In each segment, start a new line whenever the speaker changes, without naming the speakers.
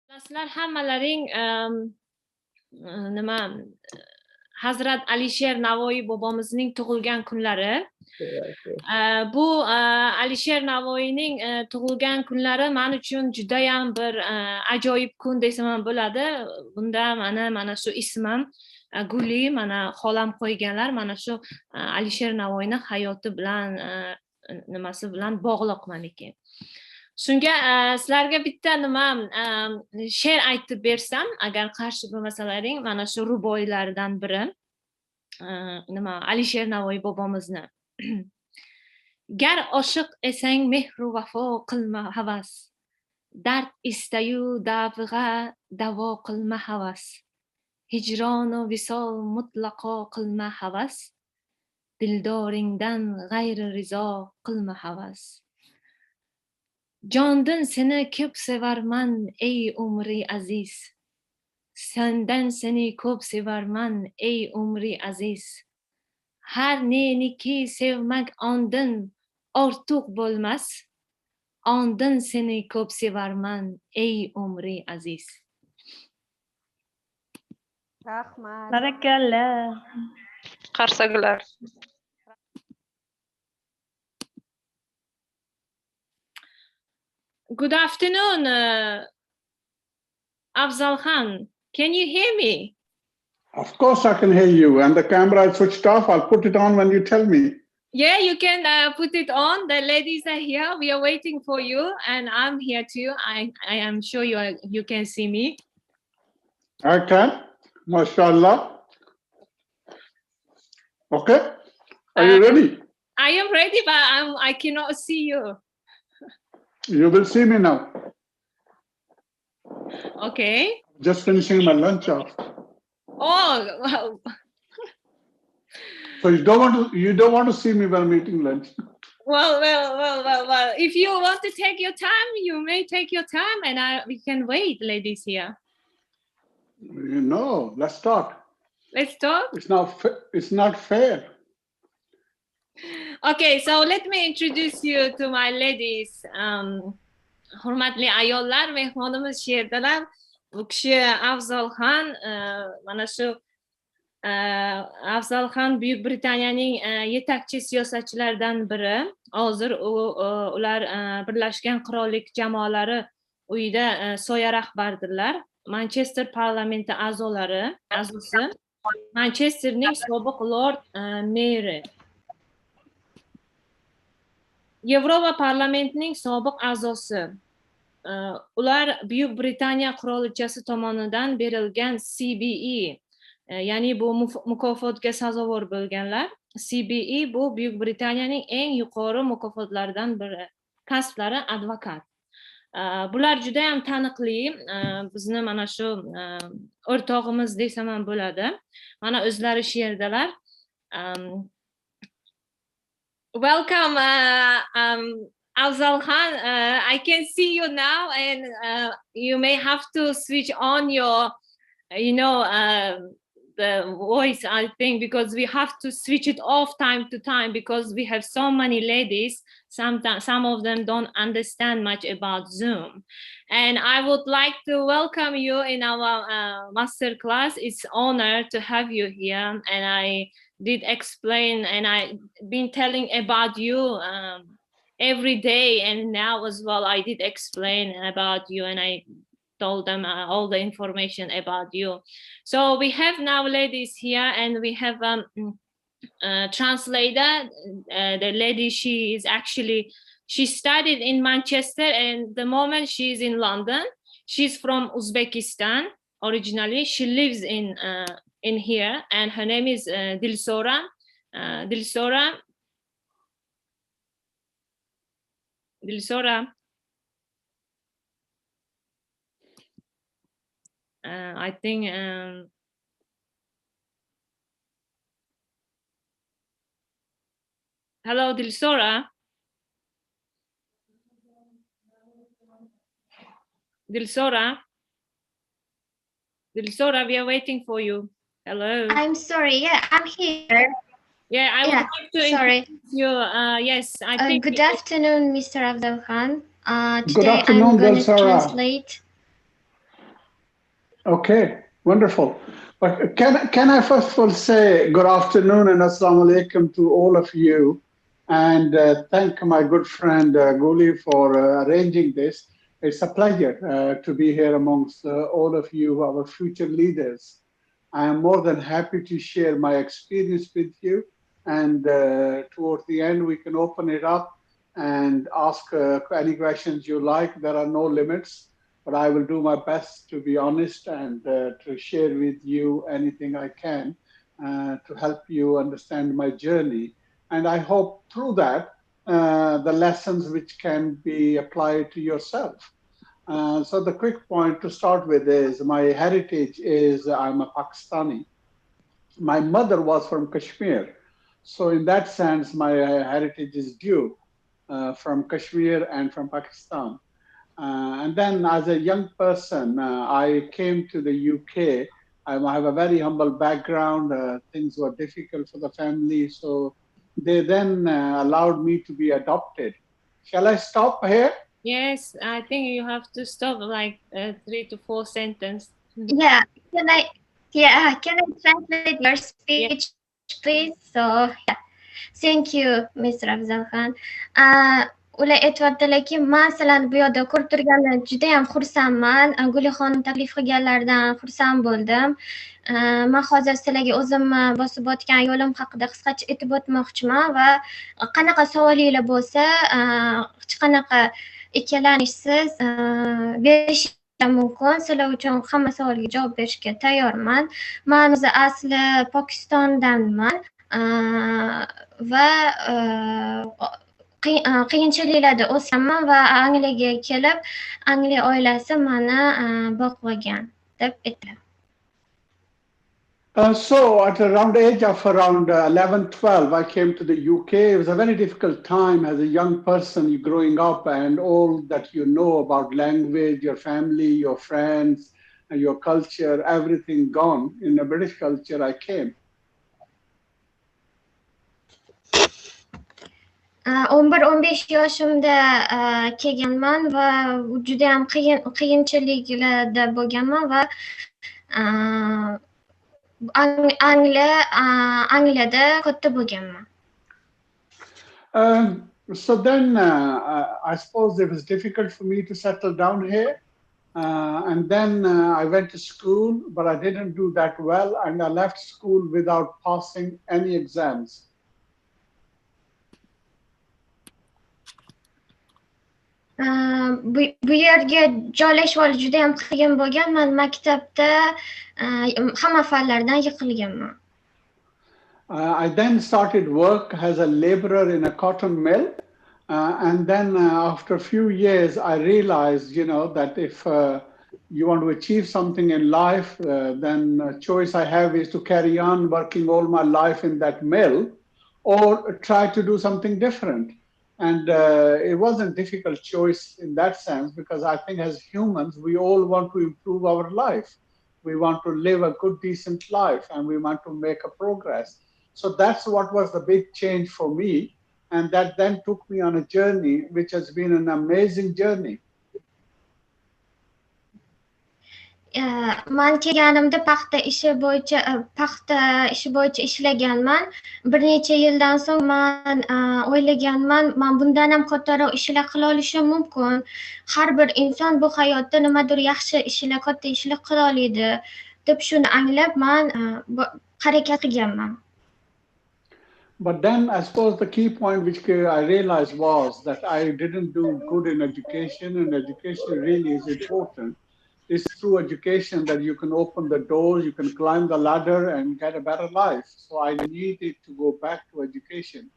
Sizlar hammalaring nima Hazrat Alisher Navoiy bobomizning tug'ilgan kunlari. Bu Alisher Navoiyning tug'ilgan kunlari men uchun juda ham bir ajoyib kun desam ham bo'ladi. Bunda mana shu ismim Guli, mana xolam qo'yganlar, mana shu Alisher Navoiyning hayoti bilan nimasi bilan bog'liq meniki. Shunga sizlarga bitta nima she'r aytib bersam, agar qarshi bo'lmasalaring, mana shu ruboiylardan biri. Nima Alisher Navoiy bobomizni. Gar oshiq esang mehru vafo qilma havas. Dard istayu davg'a davo qilma havas. Hijron va visol mutlaqo qilma havas. Dildoringdan g'ayri rizo qilma havas. Jondan seni ko'p sevarman ey umri aziz. Sendan seni ko'p sevarman ey umri aziz. Har neniki sevmak ondan ortiq bo'lmas. Ondan seni ko'p sevarman ey umri aziz.
Rahmat.
Barakallah.
Qarsaklar.
Good afternoon, Afzal Khan. Can you hear me?
Of course I can hear you, and the camera is switched off. I'll put it on when you tell me.
Yeah, you can put it on. The ladies are here. We are waiting for you, and I'm here too. I am sure you can see me.
I can, mashallah. Okay, are you ready?
I am ready, but I cannot see you.
You will see me now.
Okay.
Just finishing my lunch off.
Oh, wow.
So you don't want to see me when I'm eating lunch.
Well. If you want to take your time, you may take your time, and we can wait, ladies here.
You know, let's start.
Let's talk.
It's not fair.
Okay, so let me introduce you to my ladies. Hurmatli ayollar, mehmonimiz she'rdalar. Bu kishi Afzal Khan, mana shu Afzal Khan Buюк Британияның yetakchi siyosatchilaridan biri. Hozir ular Biрлашган Қиролликнинг Жамоатлар Уйидаги soya rahbardirlar. Manchester parlamenti a'zosi. Manchesterning sobiq lord-meri. Yevropa parlamentining sobiq a'zosi. Ular Buюк Britaniya Qirolichasi tomonidan berilgan CBE, ya'ni bu mukofotga sazovor bo'lganlar. CBE bu Buюк Britaniyaning eng yuqori mukofotlaridan biri. Kasblari advokat. Bular juda ham taniqli, bizni mana shu o'rtog'imiz desam ham bo'ladi. Mana o'zlari she'rdalar. Welcome, Afzal Khan. I can see you now, and you may have to switch on your, the voice, I think, because we have to switch it off time to time because we have so many ladies. Some of them don't understand much about Zoom. And I would like to welcome you in our master class. It's an honor to have you here. And I did explain, and I've been telling about you every day, and now as well I did explain about you, and I told them all the information about you. So we have now ladies here, and we have translator. The lady, she studied in Manchester, and the moment she's in London. She's from Uzbekistan originally. She lives in here, and her name is Dilsora. I think hello, Dilsora. Dilsora, we are waiting for you. Hello.
I'm sorry. Yeah, I'm here.
Yeah, I would like to introduce you. Yes, I think.
Good afternoon, Mr. Afzal Khan.
Good
Today
afternoon,
I'm going to
Dilsora.
translate.
Okay, wonderful. But can I first of all say good afternoon and assalamu alaikum to all of you, and thank my good friend Guli for arranging this. It's a pleasure to be here amongst all of you, our future leaders. I am more than happy to share my experience with you, and towards the end we can open it up and ask any questions you like. There are no limits. But I will do my best to be honest and to share with you anything I can to help you understand my journey. And I hope through that, the lessons which can be applied to yourself. So the quick point to start with is my heritage is I'm a Pakistani. My mother was from Kashmir. So in that sense, my heritage is due from Kashmir and from Pakistan. And then as a young person, I came to the UK. I have a very humble background. Things were difficult for the family. So they then allowed me to be adopted. Shall I stop here?
Yes, I think you have to stop like 3 to 4 sentences.
Yeah, can I translate your speech, please? So, yeah. Thank you, Mr. Afzal Khan. Ular aytibdilarki, men sizlarni bu yerda ko'rib turganimdan juda ham xursandman. Guli xonim taklif qilganlaridan xursand bo'ldim. Men hozir sizlarga o'zimni bosib o'tgan yo'lim haqida qisqacha aytib o'tmoqchiman va qanaqa savolinglar bo'lsa, hech qanaqa ikkilanishsiz berishim mumkin. Sizlar uchun hamma savolga javob berishga tayyorman. Men o'zi asli Pokistondanman va qiyinchiliklarda o'sganman va Angliyaga kelib, Angliya oilasi meni boqib olgan deb aytdilar.
So at around the age of around 11, 12, I came to the UK. It was a very difficult time as a young person growing up, and all that you know about language, your family, your friends, and your culture, everything gone. In the British culture, I came.
11-15 yoshimda kelganman va juda ham qiyinchiliklarda bo'lganman va Angliyada katta bo'lganman.
So then I suppose it was difficult for me to settle down here. And then I went to school, but I didn't do that well. And I left school without passing any exams.
Bu yerga joylashib olish juda ham qiyin bo'lgan. Men maktabda hamma fanlardan yiqilganman.
I then started work as a laborer in a cotton mill. And then after a few years, I realized, that if you want to achieve something in life, then a choice I have is to carry on working all my life in that mill or try to do something different. And it wasn't a difficult choice in that sense, because I think as humans, we all want to improve our life. We want to live a good, decent life, and we want to make a progress. So that's what was the big change for me. And that then took me on a journey, which has been an amazing journey.
Men kelganimda paxta ishi bo'yicha ishlaganman. Bir necha yildan so'ng men o'ylaganman, men bundan ham kattaroq ishlar qila olishim mumkin. Har bir inson bu hayotda nimadir yaxshi ishlar, katta ishlar qila oladi deb shuni anglab men harakat qilganman.
But then I suppose the key point which I realized was that I didn't do good in education, and education really is important. It's through education that you can open the doors, you can climb the ladder and get a better life. So I needed to go back to education.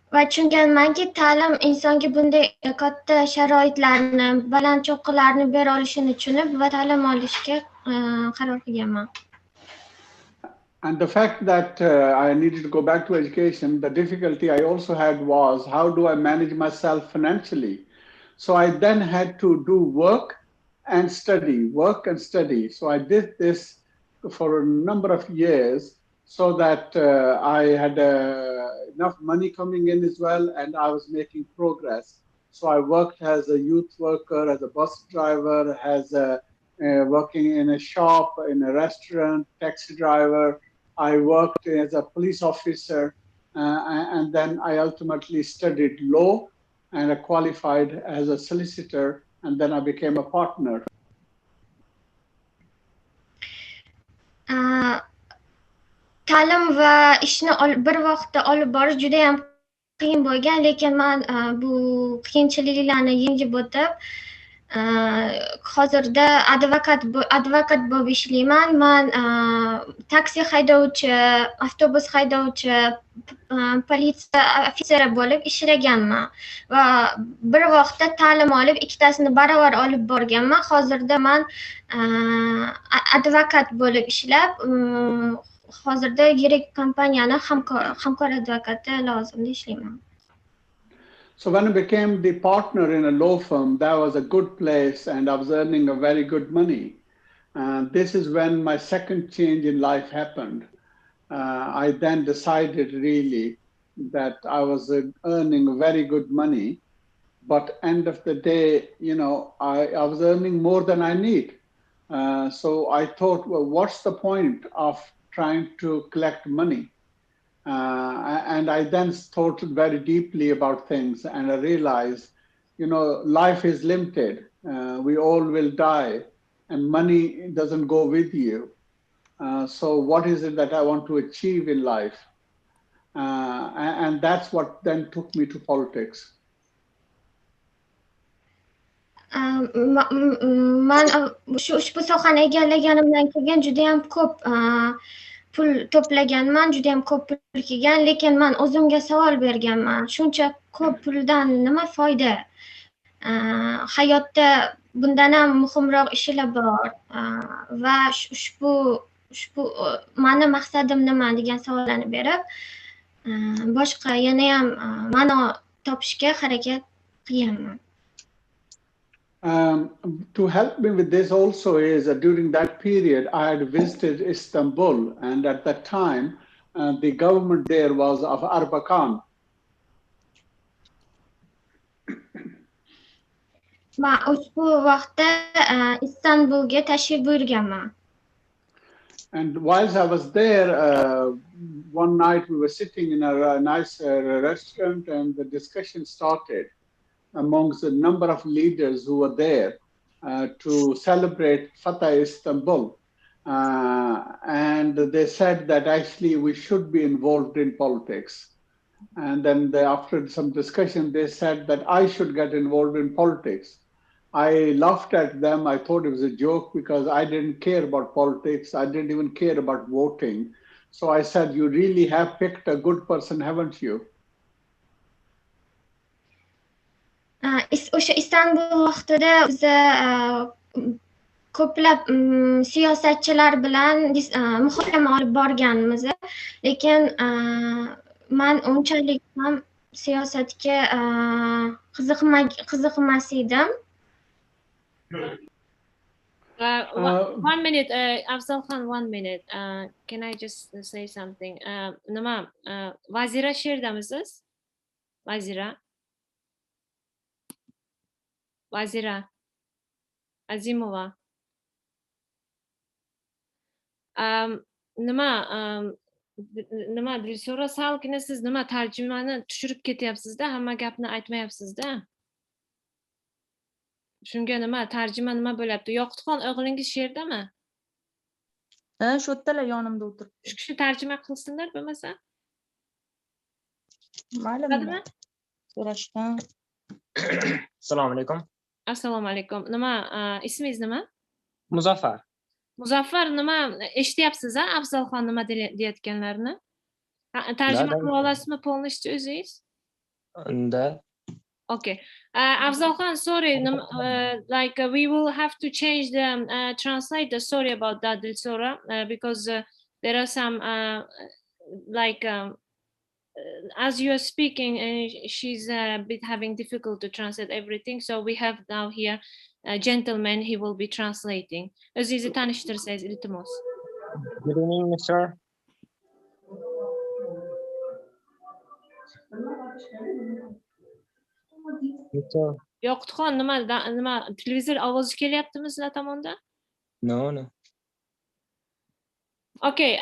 Va tushunganmanki, ta'lim insonga bunday katta sharoitlarni, baland cho'qqilarni bera olishini tushunib va ta'lim olishga qaror qilganman.
And the fact that I needed to go back to education, the difficulty I also had was, how do I manage myself financially? So I then had to do work and study. So I did this for a number of years so that I had enough money coming in as well, and I was making progress. So I worked as a youth worker, as a bus driver, working in a shop, in a restaurant, taxi driver. I worked as a police officer, and then I ultimately studied law and I qualified as a solicitor, and then I became a partner.
Ta'lim va ishni bir vaqtda olib borish juda ham qiyin bo'lgan, lekin men bu qiyinchiliklarni yengib o'tib, hozirda advokat bo'lib ishlayman. Men taksi haydovchi, avtobus haydovchi, politsiya ofitseri bo'lib ishlaganman va bir vaqtda ta'lim olib, ikkitasini baravar olib borganman. Hozirda men advokat bo'lib ishlab, hozirda yirik kompaniyani hamkor advokati lavozimida ishlayman.
So when I became the partner in a law firm, that was a good place and I was earning a very good money. This is when my second change in life happened. I then decided really that I was earning very good money, but end of the day, you know, I was earning more than I need. So I thought, well, what's the point of trying to collect money? And I then thought very deeply about things, and I realized, you know, life is limited. We all will die, and money doesn't go with you. So what is it that I want to achieve in life? And that's what then took me to politics.
Men ushbu sohani egallaganimdan keyin juda ham ko'p pul to'plaganman, juda ham ko'p pul kelgan, lekin men o'zimga savol berganman. Shuncha ko'p puldan nima foyda? Hayotda bundan ham muhimroq ishlar bor va ushbu meni maqsadim nima degan savollarni berib, boshqa yana ham ma'no topishga harakat qilaman.
To help me with this also is during that period, I had visited Istanbul, and at that time, the government there was of Erbakan.
Men ushbu vaqtda Istanbulga tashrif buyurganman.
And whilst I was there, one night we were sitting in a nice restaurant, and the discussion started amongst a number of leaders who were there to celebrate Fatah Istanbul. And they said that actually we should be involved in politics. And then after some discussion, they said that I should get involved in politics. I laughed at them. I thought it was a joke because I didn't care about politics. I didn't even care about voting. So I said, you really have picked a good person, haven't you?
O'sha Istanbul vaqtida biz ko'plab siyosatchilar bilan muhokama olib borganmiz, lekin men unchalik ham siyosatga qiziqmas edim.
1 minute, Afzal Khan, 1 minute. Can I just say something? Nima, Vazira sherdamisiz? Vazira Azimova. Nima Dilso'ra, salgina siz nima tarjimani tushirib ketyapsiz-da, hamma gapni aytmayapsiz-da. Shunga nima tarjima nima bo'lyapti? Yoqutxon, o'g'lingiz sherdami?
Ha, shu yerdalar yonimda o'tirib.
Shu kishi tarjima qilsinlar bo'lmasa?
Mayli. So'rashdan.
Assalomu alaykum.
Assalomu alaykum. Nima, ismingiz nima?
Muzaffar.
Muzaffar, nima eshityapsiz-a? Afzal Xon nima deyotganlarini? Tarjima qilib olasizmi polnishcha o'zingiz?
Unda.
Okay. Afzal Khan, sorry, like we will have to change the translator. Sorry about that, Dilsora, because there are some as you are speaking, she's a bit having difficulty to translate everything. So we have now here a gentleman. He will be translating. Aziz tanishtirsangiz iltimos.
Good evening, Mr. Mr.
Yoqutxon, nima televizor ovozi kelyaptimi sizlar tomondan?
No, no.
Okay,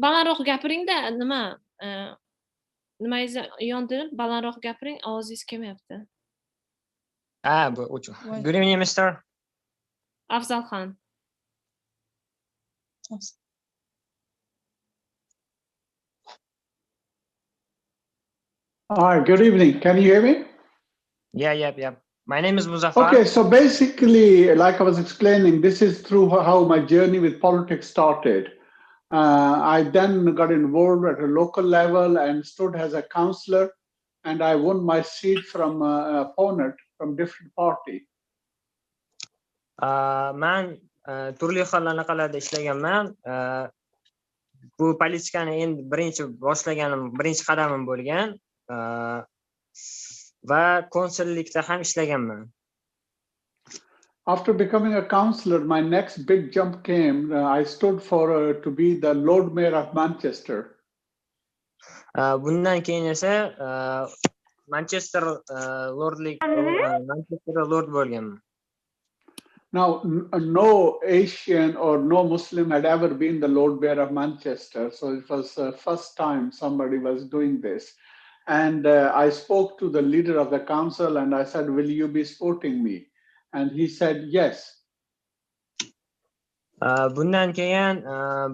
balandroq gapiringda, nimangiz yondirib balandroq gapiring, ovozingiz kelmayapti.
Bu uchun. Good evening, Mr.
Afzal Khan.
Hi, good evening. Can you hear me?
Yeah. My name is Muzaffar.
Okay, so basically, like I was explaining, this is through how my journey with politics started. I then got involved at a local level and stood as a councillor, and I won my seat from an opponent from different party.
Man turli xil anaqalarda ishlaganman. Bu politikani endi birinchi qadamim bo'lgan. Va konsullikda ham ishlaganman.
After becoming a councillor, my next big jump came. I stood for to be the lord-meri of Manchester.
Bundan keyin esa Manchester lord bo'lganman.
Now, no Asian or no Muslim had ever been the lord-meri of Manchester, so it was the first time somebody was doing this. And I spoke to the leader of the council and I said, will you be supporting me? And he said, yes.
Bundan keyin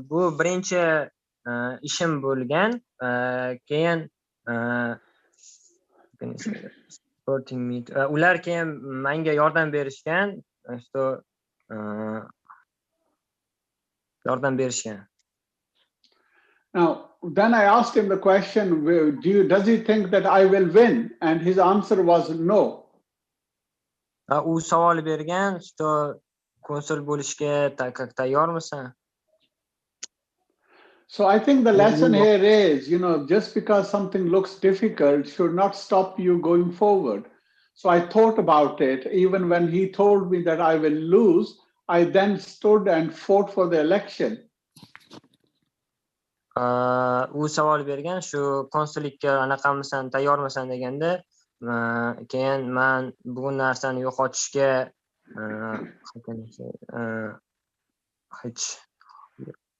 bu birinchi ishim bo'lgan. Keyin ular keyin menga yordam berishgan.
Now, then I asked him the question, does he think that I will win? And his answer was no.
U savol bergan, konsul bo'lishga tayyormisan?
So I think the lesson here is, just because something looks difficult should not stop you going forward. So I thought about it. Even when he told me that I will lose, I then stood and fought for the election.
U savol bergan, shu konsullikka anaqamisan, tayyormisan deganda, keyin men bu narsani yo'qotishga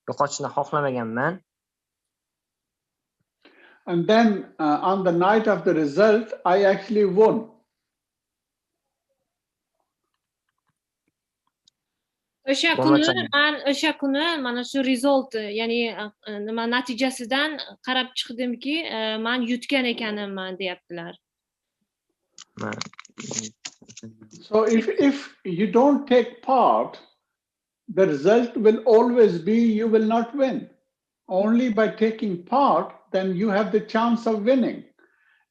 yo'qotishni xohlamaganman.
And then on the night of the result, I actually won.
O'sha kuni mana shu result, ya'ni nima natijasidan qarab chiqdimki, men yutgan ekanman deyaptilar.
So if you don't take part, the result will always be you will not win. Only by taking part, then you have the chance of winning.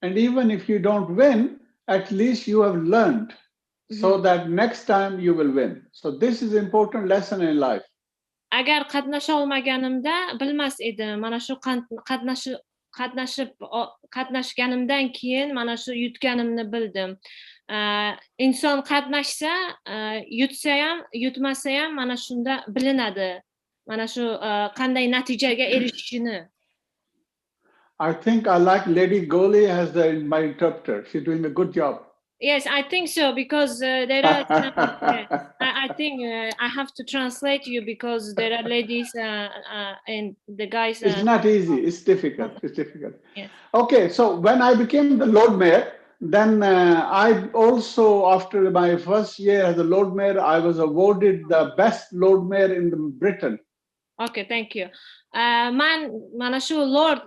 And even if you don't win, at least you have learned. So that next time you will win. So this is an important lesson in life.
Agar qatnasha olmaganimda bilmas edim. Mana shu qatnashganimdan keyin mana shu yutganimni bildim. Inson qatnashsa, yutsa ham, yutmasa ham mana shunda bilinadi. Mana shu qanday natijaga erishishini.
I think I like Lady Guli as my interpreter. She's doing a good job.
Yes, I think so, because there are. I think I have to translate you because there are ladies and the guys.
It's not easy. It's difficult. It's difficult.
Yes.
Okay, so when I became the lord-meri, then I also, after my first year as a lord-meri, I was awarded the best lord-meri in Britain.
Okay, thank you. Mana shu lord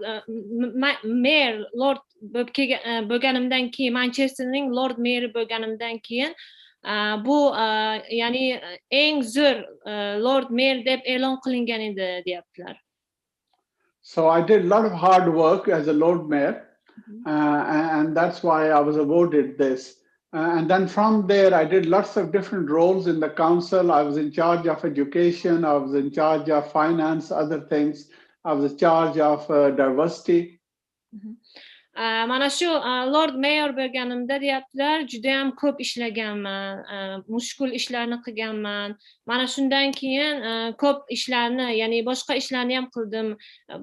bo'lganimdan keyin, Manchesterning lord-meri bo'lganimdan keyin bu ya'ni eng zo'r lord-meri deb e'lon qilingan edi deyaptilar.
So I did a lot of hard work as a lord-meri, and that's why I was awarded this. And then from there, I did lots of different roles in the council. I was in charge of education. I was in charge of finance, other things. I was in charge of diversity.
Mana shu lord mayor bo'lganimda deyaptilar, juda ham ko'p ishlaganman, mushkul ishlarni qilganman. Mana shundan keyin ko'p ishlarni, ya'ni boshqa ishlarni ham qildim.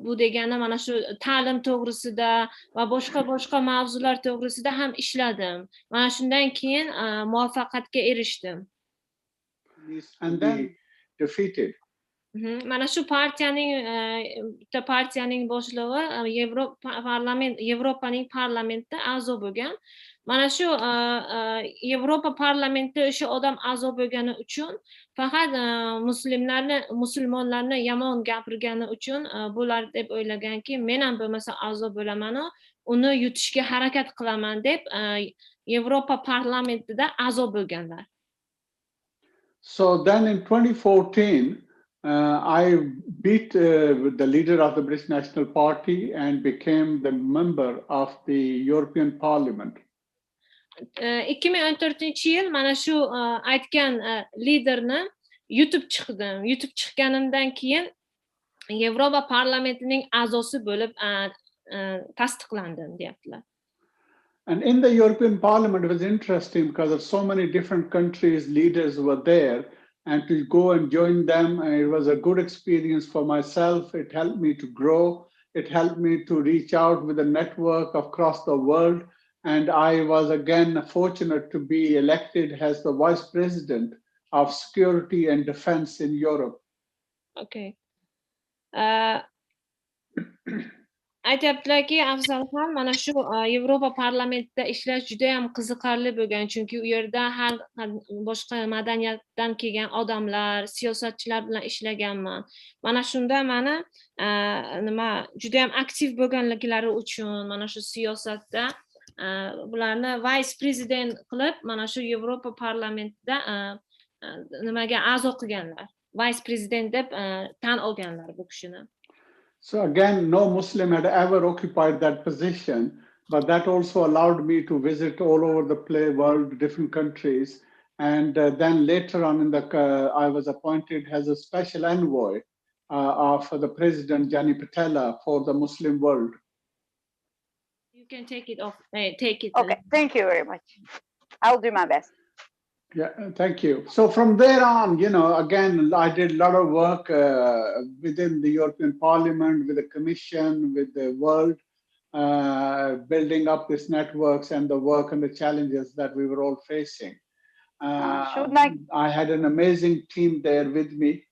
Bu degani mana shu ta'lim to'g'risida va boshqa mavzular to'g'risida ham ishladim. Mana shundan keyin muvaffaqiyatga erishdim.
And then defeated.
Mana shu partiyaning boshlig'i Yevropaning parlamentida a'zo bo'lgan. Mana shu Yevropa parlamentida o'sha odam a'zo bo'lgani uchun faqat musulmonlarni yomon gapirgani uchun bular deb o'ylaganki, men ham bo'lmasa a'zo bo'laman, uni yutishga harakat qilaman deb Yevropa parlamentida a'zo bo'lganlar.
So then in 2014 I beat the leader of the British National Party and became the member of the European Parliament.
2014-yil mana shu aytgan liderni yutib chiqdim. Yutib chiqqanimdan keyin Yevropa parlamentining a'zosi bo'lib tasdiqlandim deyaptilar.
And in the European Parliament it was interesting because of so many different countries leaders were there, and to go and join them, it was a good experience for myself. It helped me to grow. It helped me to reach out with a network across the world. And I was again fortunate to be elected as the Vice President of Security and Defense in Europe.
Okay. Aytibdilarki, Afzal Khan mana shu Yevropa parlamentida ishlash juda ham qiziqarli bo'lgan, chunki u yerda har boshqa madaniyatdan kelgan odamlar, siyosatchilar bilan ishlaganman. Mana shunda meni juda ham aktiv bo'lganliklari uchun mana shu siyosatda bularni vice president qilib, mana shu Yevropa parlamentida nimaga a'zo qilganlar. Vice president deb tan olganlar bu kishini.
So again, no Muslim had ever occupied that position, but that also allowed me to visit all over the world, different countries. And then later on I was appointed as a special envoy of the President Jani Patella for the Muslim world.
You can take it off. Take it.
Okay, thank you very much. I'll do my best.
Yeah, thank you. So from there on, again, I did a lot of work within the European Parliament, with the Commission, with the world, building up these networks and the work and the challenges that we were all facing. I had an amazing team there with me.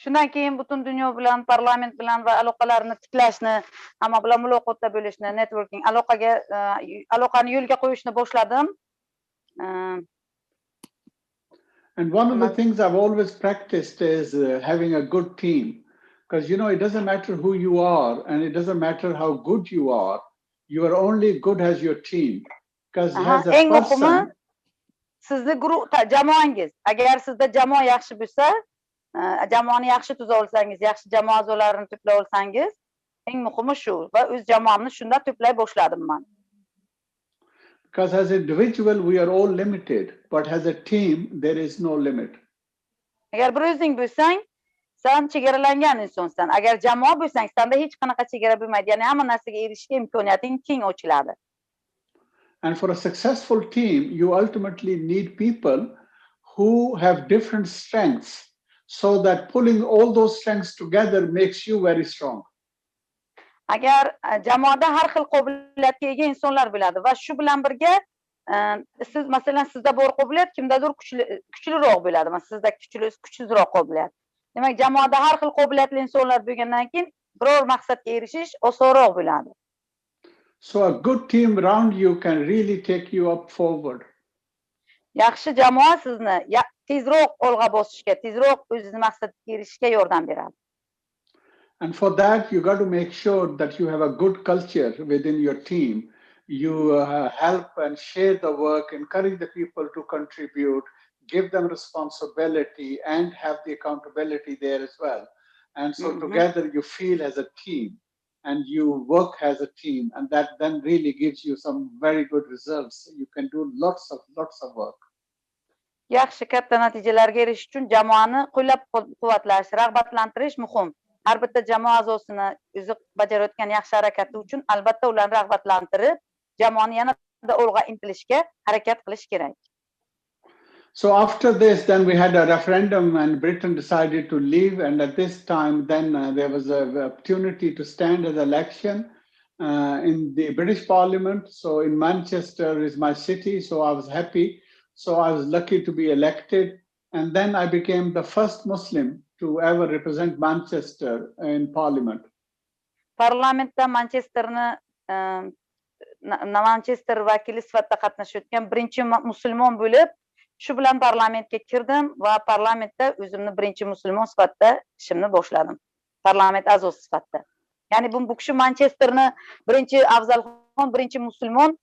Shundan keyin butun dunyo bilan, parlament bilan va aloqalarni tiklashni, hamma bilan muloqotda bo'lishni, networking, aloqani yo'lga qo'yishni boshladim.
And one of the things I've always practiced is having a good team, because it doesn't matter who you are and it doesn't matter how good you are only good as your team. Because as a person,
sizni guruh jamoangiz, agar sizda jamoa yaxshi bo'lsa, jamoani yaxshi tuza olsangiz, yaxshi jamoa a'zolarini to'play olsangiz, eng muhimi shu va o'z jamoamni shunda to'play boshladim men.
Because as an individual we are all limited, but as a team there is no limit.
Agar bir o'zing bo'lsang, sen chegaralangan insonsan. Agar jamoa bo'lsang, senda hech qanaqa chegara bo'lmaydi. Ya'ni hamma narsaga erishishga imkoniyating keng ochiladi.
And for a successful team, you ultimately need people who have different strengths, so that pulling all those strengths together makes you very strong.
Agar jamoada har xil qobiliyatga ega insonlar bo'ladi va shu bilan birga siz masalan sizda bor qobiliyat kimdadir kuchliroq bo'ladi. Sizda kuchsizroq qobiliyat. Demak, jamoada har xil qobiliyatli insonlar bo'lgandan keyin biror maqsadga erishish osonroq bo'ladi.
So a good team around you can really take you up forward.
Yaxshi jamoa sizni tezroq olg'a bosishga, tezroq o'zingiz maqsadga erishishga yordam beradi.
And for that, you got to make sure that you have a good culture within your team. You help and share the work, encourage the people to contribute, give them responsibility, and have the accountability there as well. And so together you feel as a team, and you work as a team, and that then really gives you some very good results. You can do lots of work.
Yaxshi katta natijalarga erishish uchun jamoani qo'llab-quvvatlash, rag'batlantirish muhim. har bitta jamoa a'zosini o'zi bajarayotgan yaxshi harakati uchun albatta ularni rag'batlantirib, jamoani yanada olg'a intilishga harakat qilish kerak.
So after this, then we had a referendum and Britain decided to leave. And at this time, then there was an opportunity to stand as election in the British Parliament. So in Manchester is my city. So I was happy. So I was lucky to be elected. And then I became the first Muslim to ever represent Manchester in Parliament.
Parlamentda Manchester vakili sifatida qatnashayotgan birinchi musulmon bo'lib, shu bilan parlamentga kirdim va parlamentda o'zimni birinchi musulmon sifatida ishimni boshladim. Parlament a'zosi sifatida. Ya'ni bu kishi Manchesterni birinchi Afzal Khan birinchi musulmon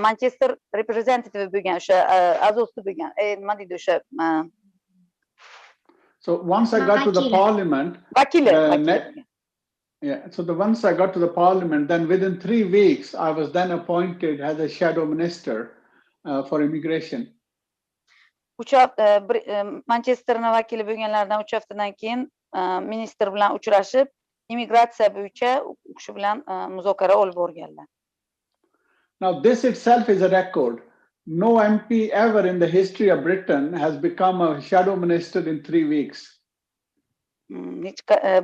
Manchester representative bo'lgan, o'sha a'zosi bo'lgan. Nima deydi o'sha
So once I got to the parliament, once I got to the parliament, then within 3 weeks, I was then appointed as a shadow minister for immigration.
Manchesterning vakili bo'lganlardan 3 haftadan keyin minister bilan uchrashib, immigratsiya bo'yicha u kishi bilan muzokara olib borganlar.
Now this itself is a record. No MP ever in the history of Britain has become a shadow minister in 3 weeks.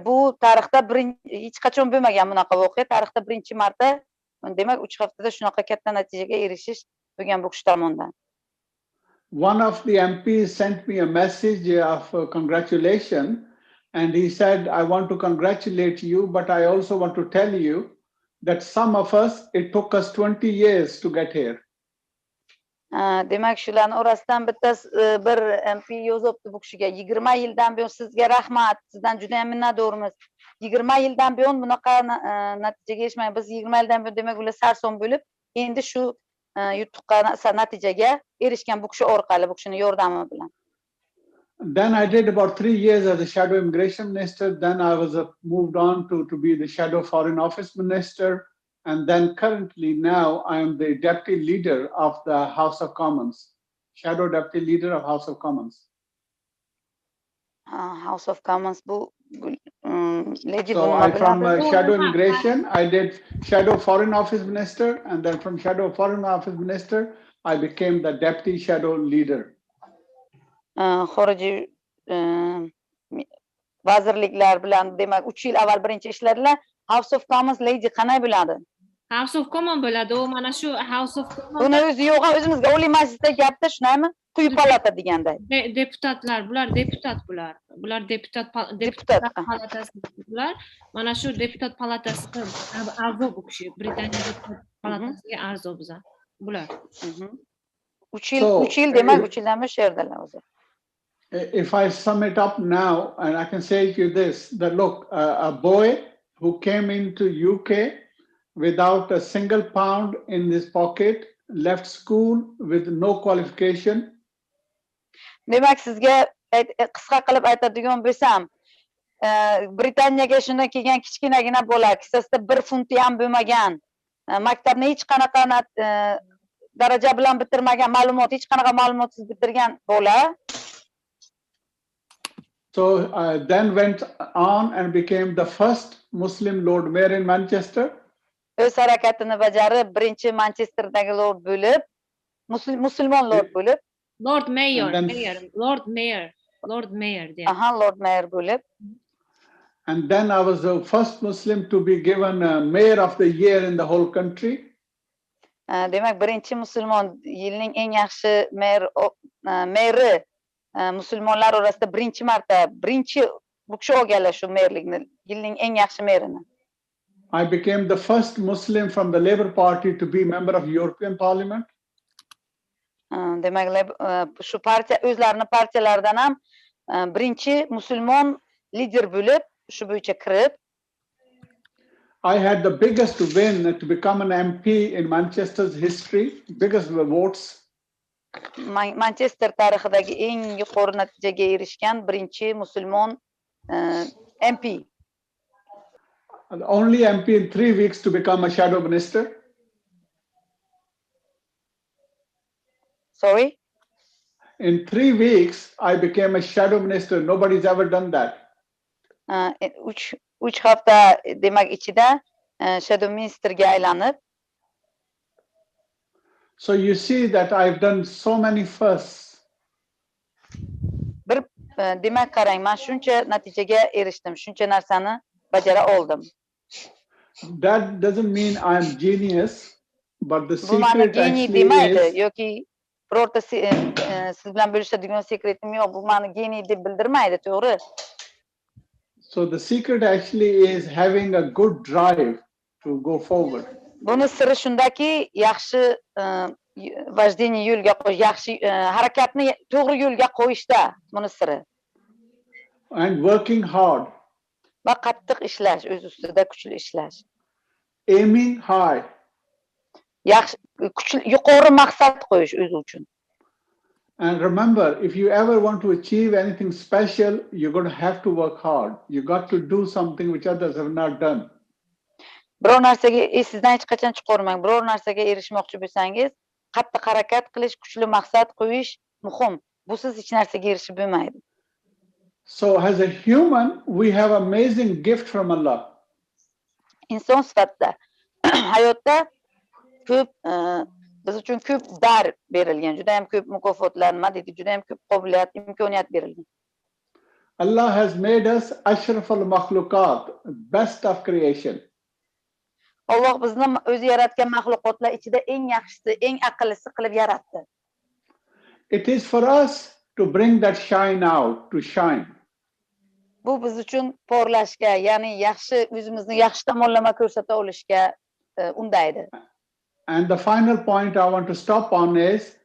Bu tarixda hech qachon bo'lmagan bunaqa voqea. Tarixda birinchi marta, demak 3 haftada shunaqa katta natijaga erishish bo'lgan bu kishi tomonidan.
One of the MPs sent me a message of congratulation, and he said, I want to congratulate you, but I also want to tell you that some of us, it took us 20 years to get here.
Demak, shularning orasidan bittasi bir MP yozibdi bu kishiga, 20 yildan buyon sizga rahmat, sizdan juda ham minnatdormiz. 20 yildan buyon bunaqa natijaga erishmay, biz 20 yildan buyon demak ular sarson bo'lib, endi shu yutuqqa natijaga erishgan bu kishi orqali, bu kishining yordami bilan.
Then I did about 3 years as a shadow immigration minister. Then I was moved on to be the shadow foreign office minister. And then currently now I am the deputy leader of the House of Commons, shadow deputy leader of House of Commons.
House of Commons.
So from shadow immigration, I did shadow foreign office minister. And then from shadow foreign office minister, I became the deputy shadow leader.
Xorijiy vazirliklar bilan demak 3 yil avval birinchi ishladilar. House of Commons lady qanday bo'ladi?
House of Commons bo'ladi. U mana shu House of Commons.
Buni o'zi yo'q, o'zimizga Oliy Majlisda gapda shunaymi? Quyi palata deganday.
Deputatlar, bular deputat bular. Bular deputat palatasi bular. Mana shu deputat palatasiga a'zo bu kishi, Britaniya deputat palatasiga a'zo bizlar. Bular.
3 yil demak 3 yildan beri shu yerdalar o'zi.
If I sum it up now, and I can say to you this, that look, a boy who came into UK without a single pound in his pocket, left school with no qualification.
Demak, sizga qisqa qilib aytadigan bo'lsam, Britaniyaga shundan kelgan kichkinagina bola, kissasida 1 funti ham bo'lmagan, maktabni hech qanaqa daraja bilan bitirmagan, hech qanaqa ma'lumotsiz bitirgan bola.
So then went on and became the first Muslim lord-meri in Manchester.
O'z harakatini bajarib, birinchi Manchesterdagi lord bo'lib, musulmon lord bo'lib,
lord mayor deya.
Lord mayor bo'lib.
And then I was the first Muslim to be given mayor of the year in the whole country.
Demak, birinchi musulmon yilning eng yaxshi meri musulmonlar orasida birinchi marta bu kishi olganlar shu merlikni, yilning eng yaxshi merini.
I became the first Muslim from the Labour Party to be member of European Parliament.
Demak, shu partiya o'zlarining partiyalaridan ham birinchi musulmon lider bo'lib, shu bo'yicha kirib.
I had the biggest win to become an MP in Manchester's history, biggest votes.
Manchester tarixidagi eng yuqori natijaga erishgan birinchi musulmon MP.
The only MP in 3 weeks to become a shadow minister.
Sorry?
In 3 weeks, I became a shadow minister. Nobody's ever done that.
uch hafta demak ichida shadow ministerga aylanib.
So you see that I've done so many firsts.
Bir demak qarang, men shuncha natijaga erishdim, shuncha narsani bajara oldim.
That doesn't mean I'm genius, but the
Bu mani
secret
geniy
actually
demaydi
is
yoki birorta siz bilan bo'lishadigan sekretim yo'q. Bu mani geniy deb bildirmaydi, to'g'ri?
So the secret actually is having a good drive to go forward.
Buni siri shundaki, yaxshi vajdeniy yo'lga qo'yish, yaxshi harakatni to'g'ri yo'lga qo'yishda buni siri.
And working hard.
Va qattiq ishlash, o'z ustida kuchli ishlash.
Aiming high.
Yaxshi kuchli yuqori maqsad qo'yish o'zi uchun.
And remember, if you ever want to achieve anything special, you're going to have to work hard. You got to do something which others have not done.
Biror narsaga esingizdan hech qachon chiqarmang. Biror narsaga erishmoqchi bo'lsangiz, qattiq harakat qilish, kuchli maqsad qo'yish muhim. Busiz hech narsaga erishib bo'lmaydi.
So as a human, we have amazing gift from Allah.
Inson sifatida hayotda ko'p biz uchun ko'p dar berilgan, juda ham ko'p mukofotlar, nima deydi, juda ham ko'p qobiliyat, imkoniyat berilgan.
Allah has made us ashraful makhluqat, best of creation.
Alloh bizni o'zi yaratgan mahluqotlar ichida eng yaxshisi, eng aqllisi qilib yaratdi.
It is for us to bring that shine out, to shine.
Bu biz uchun porlashga, ya'ni yaxshi o'zimizni yaxshi tomonlama ko'rsata olishga undaydi.
And the final point I want to stop on is,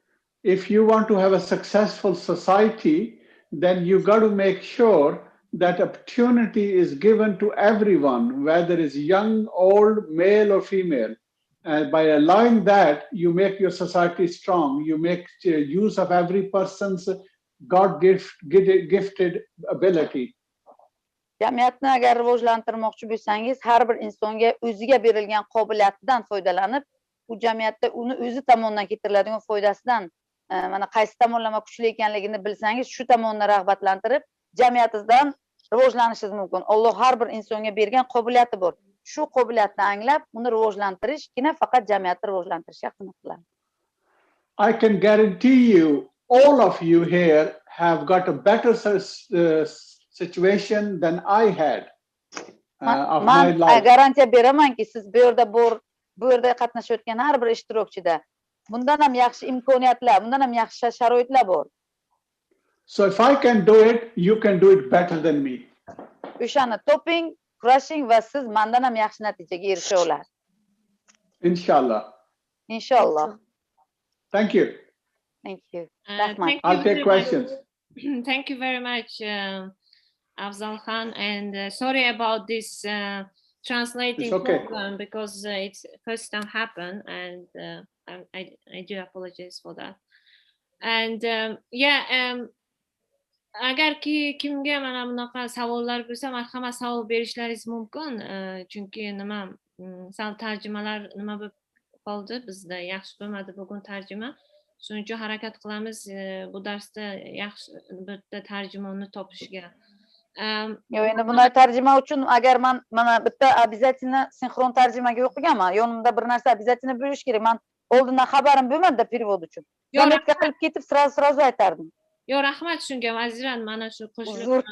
if you want to have a successful society, then you got to make sure that opportunity is given to everyone, whether it's young, old, male or female. And by allowing that, you make your society strong. You make use of every person's God-gifted ability.
Jamiyatni agar rivojlantirmoqchi bo'lsangiz, har bir insonga o'ziga berilgan qobiliyatidan foydalanib, bu jamiyatda uni o'zi tomonidan keltiriladigan foydasidan mana qaysi tomonlama kuchli ekanligini bilsangiz, shu tomonga rag'batlantirib, jamiyatingizdan rivojlanishingiz mumkin. Alloh har bir insonga bergan qobiliyati bor. Shu qobiliyatni anglab, uni rivojlantirishgina faqat jamiyatni rivojlantirishga xizmat qiladi.
I can guarantee you, all of you here have got a better situation than I had of my life.
Man garantiya beramanki, siz bu yerda qatnashayotgan har bir ishtirokchida bundan ham yaxshi imkoniyatlar, bundan ham yaxshi sharoitlar bor.
So if I can do it, you can do it better than me.
O'shani toping, kurashing va siz mendan ham yaxshi natijaga erisha olasiz.
Inshallah.
Inshallah.
Thank you.
Thank you.
I'll take questions.
Thank you very much, Afzal Khan, and sorry about this translating program because it's first time happened, and I do apologize for that. And agar kimga mana bunaqa savollar bo'lsa, marhamat savol berishlaringiz mumkin, chunki nima sal tarjimalar nima bo'lib qoldi, bizda yaxshi bo'lmadi bugun tarjima. Shuning uchun harakat qilamiz bu darsda yaxshi bitta tarjimonni topishga.
Yo'q, endi bunday tarjima uchun agar mana bitta обязательно sinxron tarjimaga o'qiganman. Yonimda bir narsa обязательно bo'lish kerak. Men oldindan xabarim bo'lmadi перевод uchun. Yo'lga qilib ketib, sразу aytardim.
Yo'q, rahmat shunga, vaziran, mana shu qo'shilib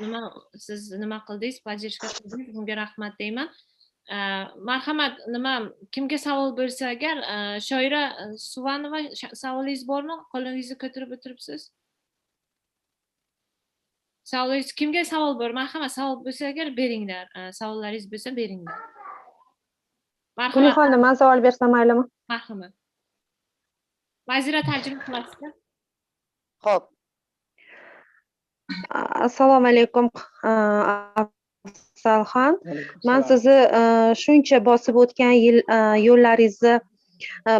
nima siz nima qildingiz, поддержка qildingiz, bunga rahmat deyman. Marhamat, nima kimga savol bo'lsa agar, Shoira Suvanova savolingiz bormi? Qo'lingizni ko'tarib o'tiribsiz. Savolingiz kimga savol bor? Marhamat, savol bo'lsa agar beringlar. Savollaringiz bo'lsa beringlar.
Guli xonim, men savol bersam maylimi?
Marhamat. Vazira tarjima qilasizmi?
Xo'p.
Assalomu alaykum. Afzal Khan, men sizni shuncha bosib o'tgan yo'llaringizni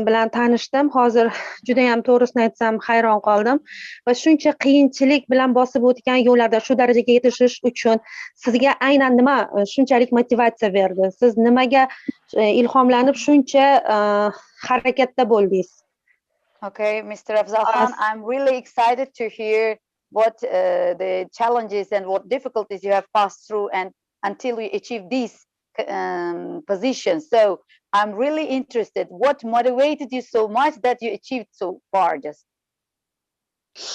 bilan tanishdim. Hozir juda ham to'g'risini aytsam hayron qoldim va shuncha qiyinchilik bilan bosib o'tgan yo'llarda shu darajaga yetishish uchun sizga aynan nima shunchalik motivatsiya berdi? Siz nimaga ilhomlanib shuncha harakatda bo'ldingiz?
Okay, Mr. Afzal Khan, I'm really excited to hear what the challenges and what difficulties you have passed through, and until you achieve these positions. So I'm really interested. What motivated you so much that you achieved so far? Just.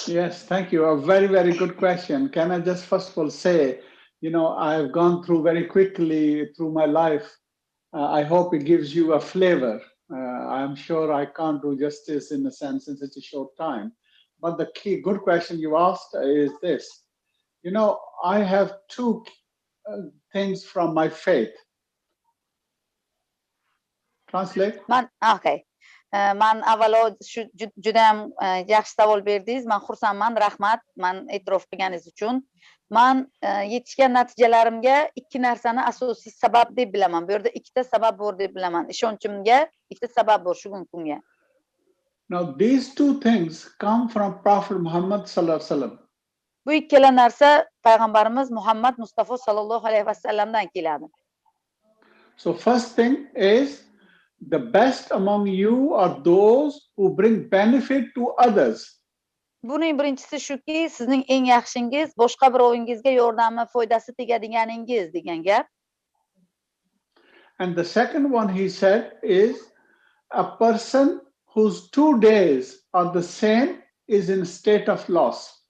Yes, thank you. A very, very good question. Can I just first of all say, you know, I've gone through very quickly through my life. I hope it gives you a flavor. I'm sure I can't do justice in a sense in such a short time. But the key good question you asked is this. You know, I have two things from my faith. Translate.
Okay. Man avvalo juda ham yaxshi savol berdingiz. Man xursandman, rahmat. Man e'tirof qilganingiz uchun. Man yetishgan natijalarimga ikki narsani asosiy sabab deb bilaman. Bu yerda ikkita sabab bor deb bilaman. Ishonchimga ikkita sabab bor shu kunga.
Now these two things come from Prophet Muhammad sallallahu alaihi wasallam.
Bu ikkala narsa payg'ambarimiz Muhammad Mustafa sallallohu alayhi vasallamdan keladi.
So first thing is, the best among you are those who bring benefit to others.
Buning birinchisi shuki, sizning eng yaxshingiz boshqa birovingizga yordami, foydasi tegadiganingiz degan gap.
And the second one he said is, a person whose 2 days are the same is in state of loss.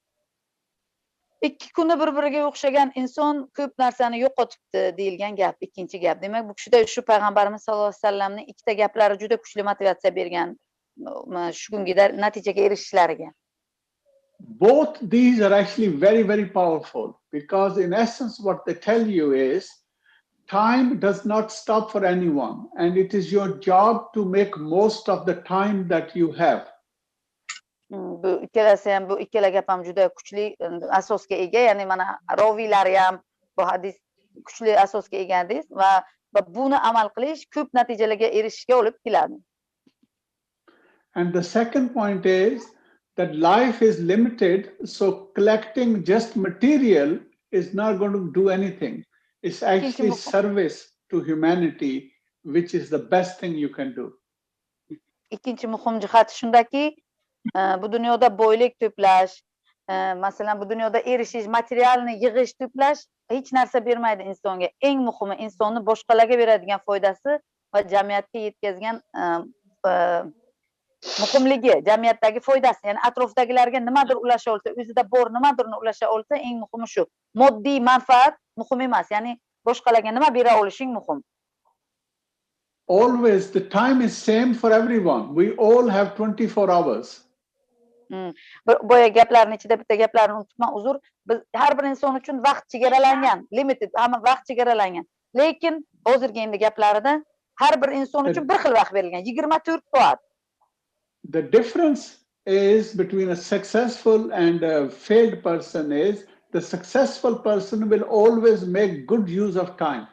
Ikki kuni bir-biriga o'xshagan inson ko'p narsani yo'qotibdi deyilgan gap, ikkinchi gap. Demak, bu kishida shu payg'ambarimiz sollallohu alayhi vasallamning ikkita gaplari juda kuchli motivatsiya bergan shu kungi natijaga erishishlariga.
Both these are actually very, very powerful, because in essence what they tell you is time does not stop for anyone, and it is your job to make most of the time that you have.
Bu ikkalasi ham, bu ikkala gap ham juda kuchli asosga ega, ya'ni mana roviylari ham bu hadis kuchli asosga ega hadis va buni amal qilish ko'p natijalarga erishishga olib keladi.
And the second point is that life is limited, so collecting just material is not going to do anything. It's actually service to humanity, which is the best thing you can do.
Ikkinchi muhim jihati shundaki, bu dunyoda boylik to'plash, masalan bu dunyoda erishish, materialni yig'ish, to'plash hech narsa bermaydi insonga. Eng muhimi insonni boshqalarga beradigan foydasi va jamiyatga yetkazgan muhimligi, jamiyatdagi foydasi. Ya'ni atrofdagilarga nimadir ulasha olsa, o'zida bor nimadirni ulasha olsa, eng muhimi shu. Moddiy manfaat muhim emas, ya'ni boshqalarga nima bera olishing muhim.
Always the time is same for everyone. We all have 24 hours.
Boya gaplarning ichida bitta gaplarni unutma, uzr. Biz har bir inson uchun vaqt chegaralangan, limited, hamma vaqt chegaralangan. Lekin hozirgi endi gaplarida har bir inson uchun bir xil vaqt berilgan, 24 soat.
The difference is between a successful and a failed person is the successful person will always make good use of time.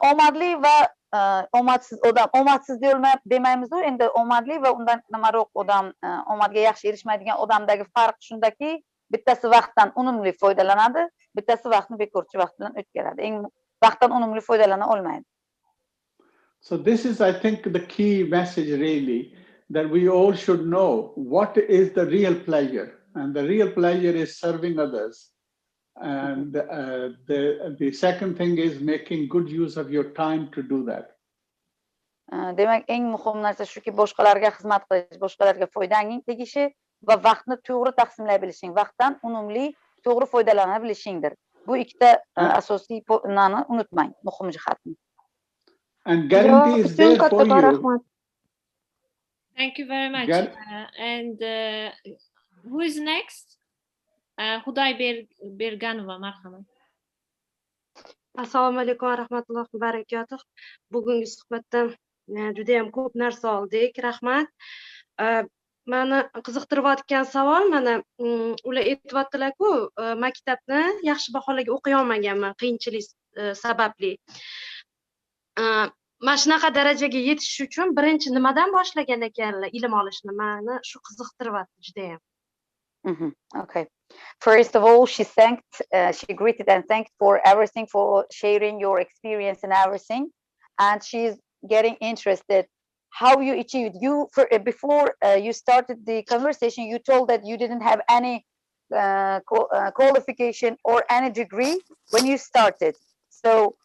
Omadli va omadsiz odam, omadsiz demaymiz-ku, endi omadli va undan nimaroq odam, omadga yaxshi erishmaydigan odamdagi farq shundaki, bittasi vaqtdan unumli foydalanadi, bittasi vaqtni bekorchi vaqt bilan o'tkazadi. Eng vaqtdan unumli foydalana olmaydi.
So this is, I think, the key message really, that we all should know what is the real pleasure, and the real pleasure is serving others. And the second thing is making good use of your time to do that.
Demak, eng muhim narsa shuki, boshqalarga xizmat qilish, boshqalarga foydang tegishi va vaqtni to'g'ri taqsimlay bilishing, vaqtdan unumli to'g'ri foydalana bilishingdir. Bu ikkita asosiy nani unutmang, muhim jihatni.
And guarantee is there for you.
Thank you very much. And who is next? Xuday Berganova, marhamat.
Assalomu alaykum va rahmatullohi va barakatuh. Bugungi suhbatdan juda ham ko'p narsa oldik. Rahmat. Meni qiziqtirayotgan savol, mana ular aytibdilar-ku, maktabni yaxshi baholarga o'qiy olmaganman, qiyinchilik sababli. Mana shunaqa darajaga yetish uchun birinchi nimadan boshlagan ekanlar ilm olishni? Meni shu qiziqtiryapti juda ham.
Okay. First of all, she greeted and thanked for everything, for sharing your experience and everything. And she's getting interested how you achieved. Before you started the conversation, you told that you didn't have any qualification or any degree when you started. So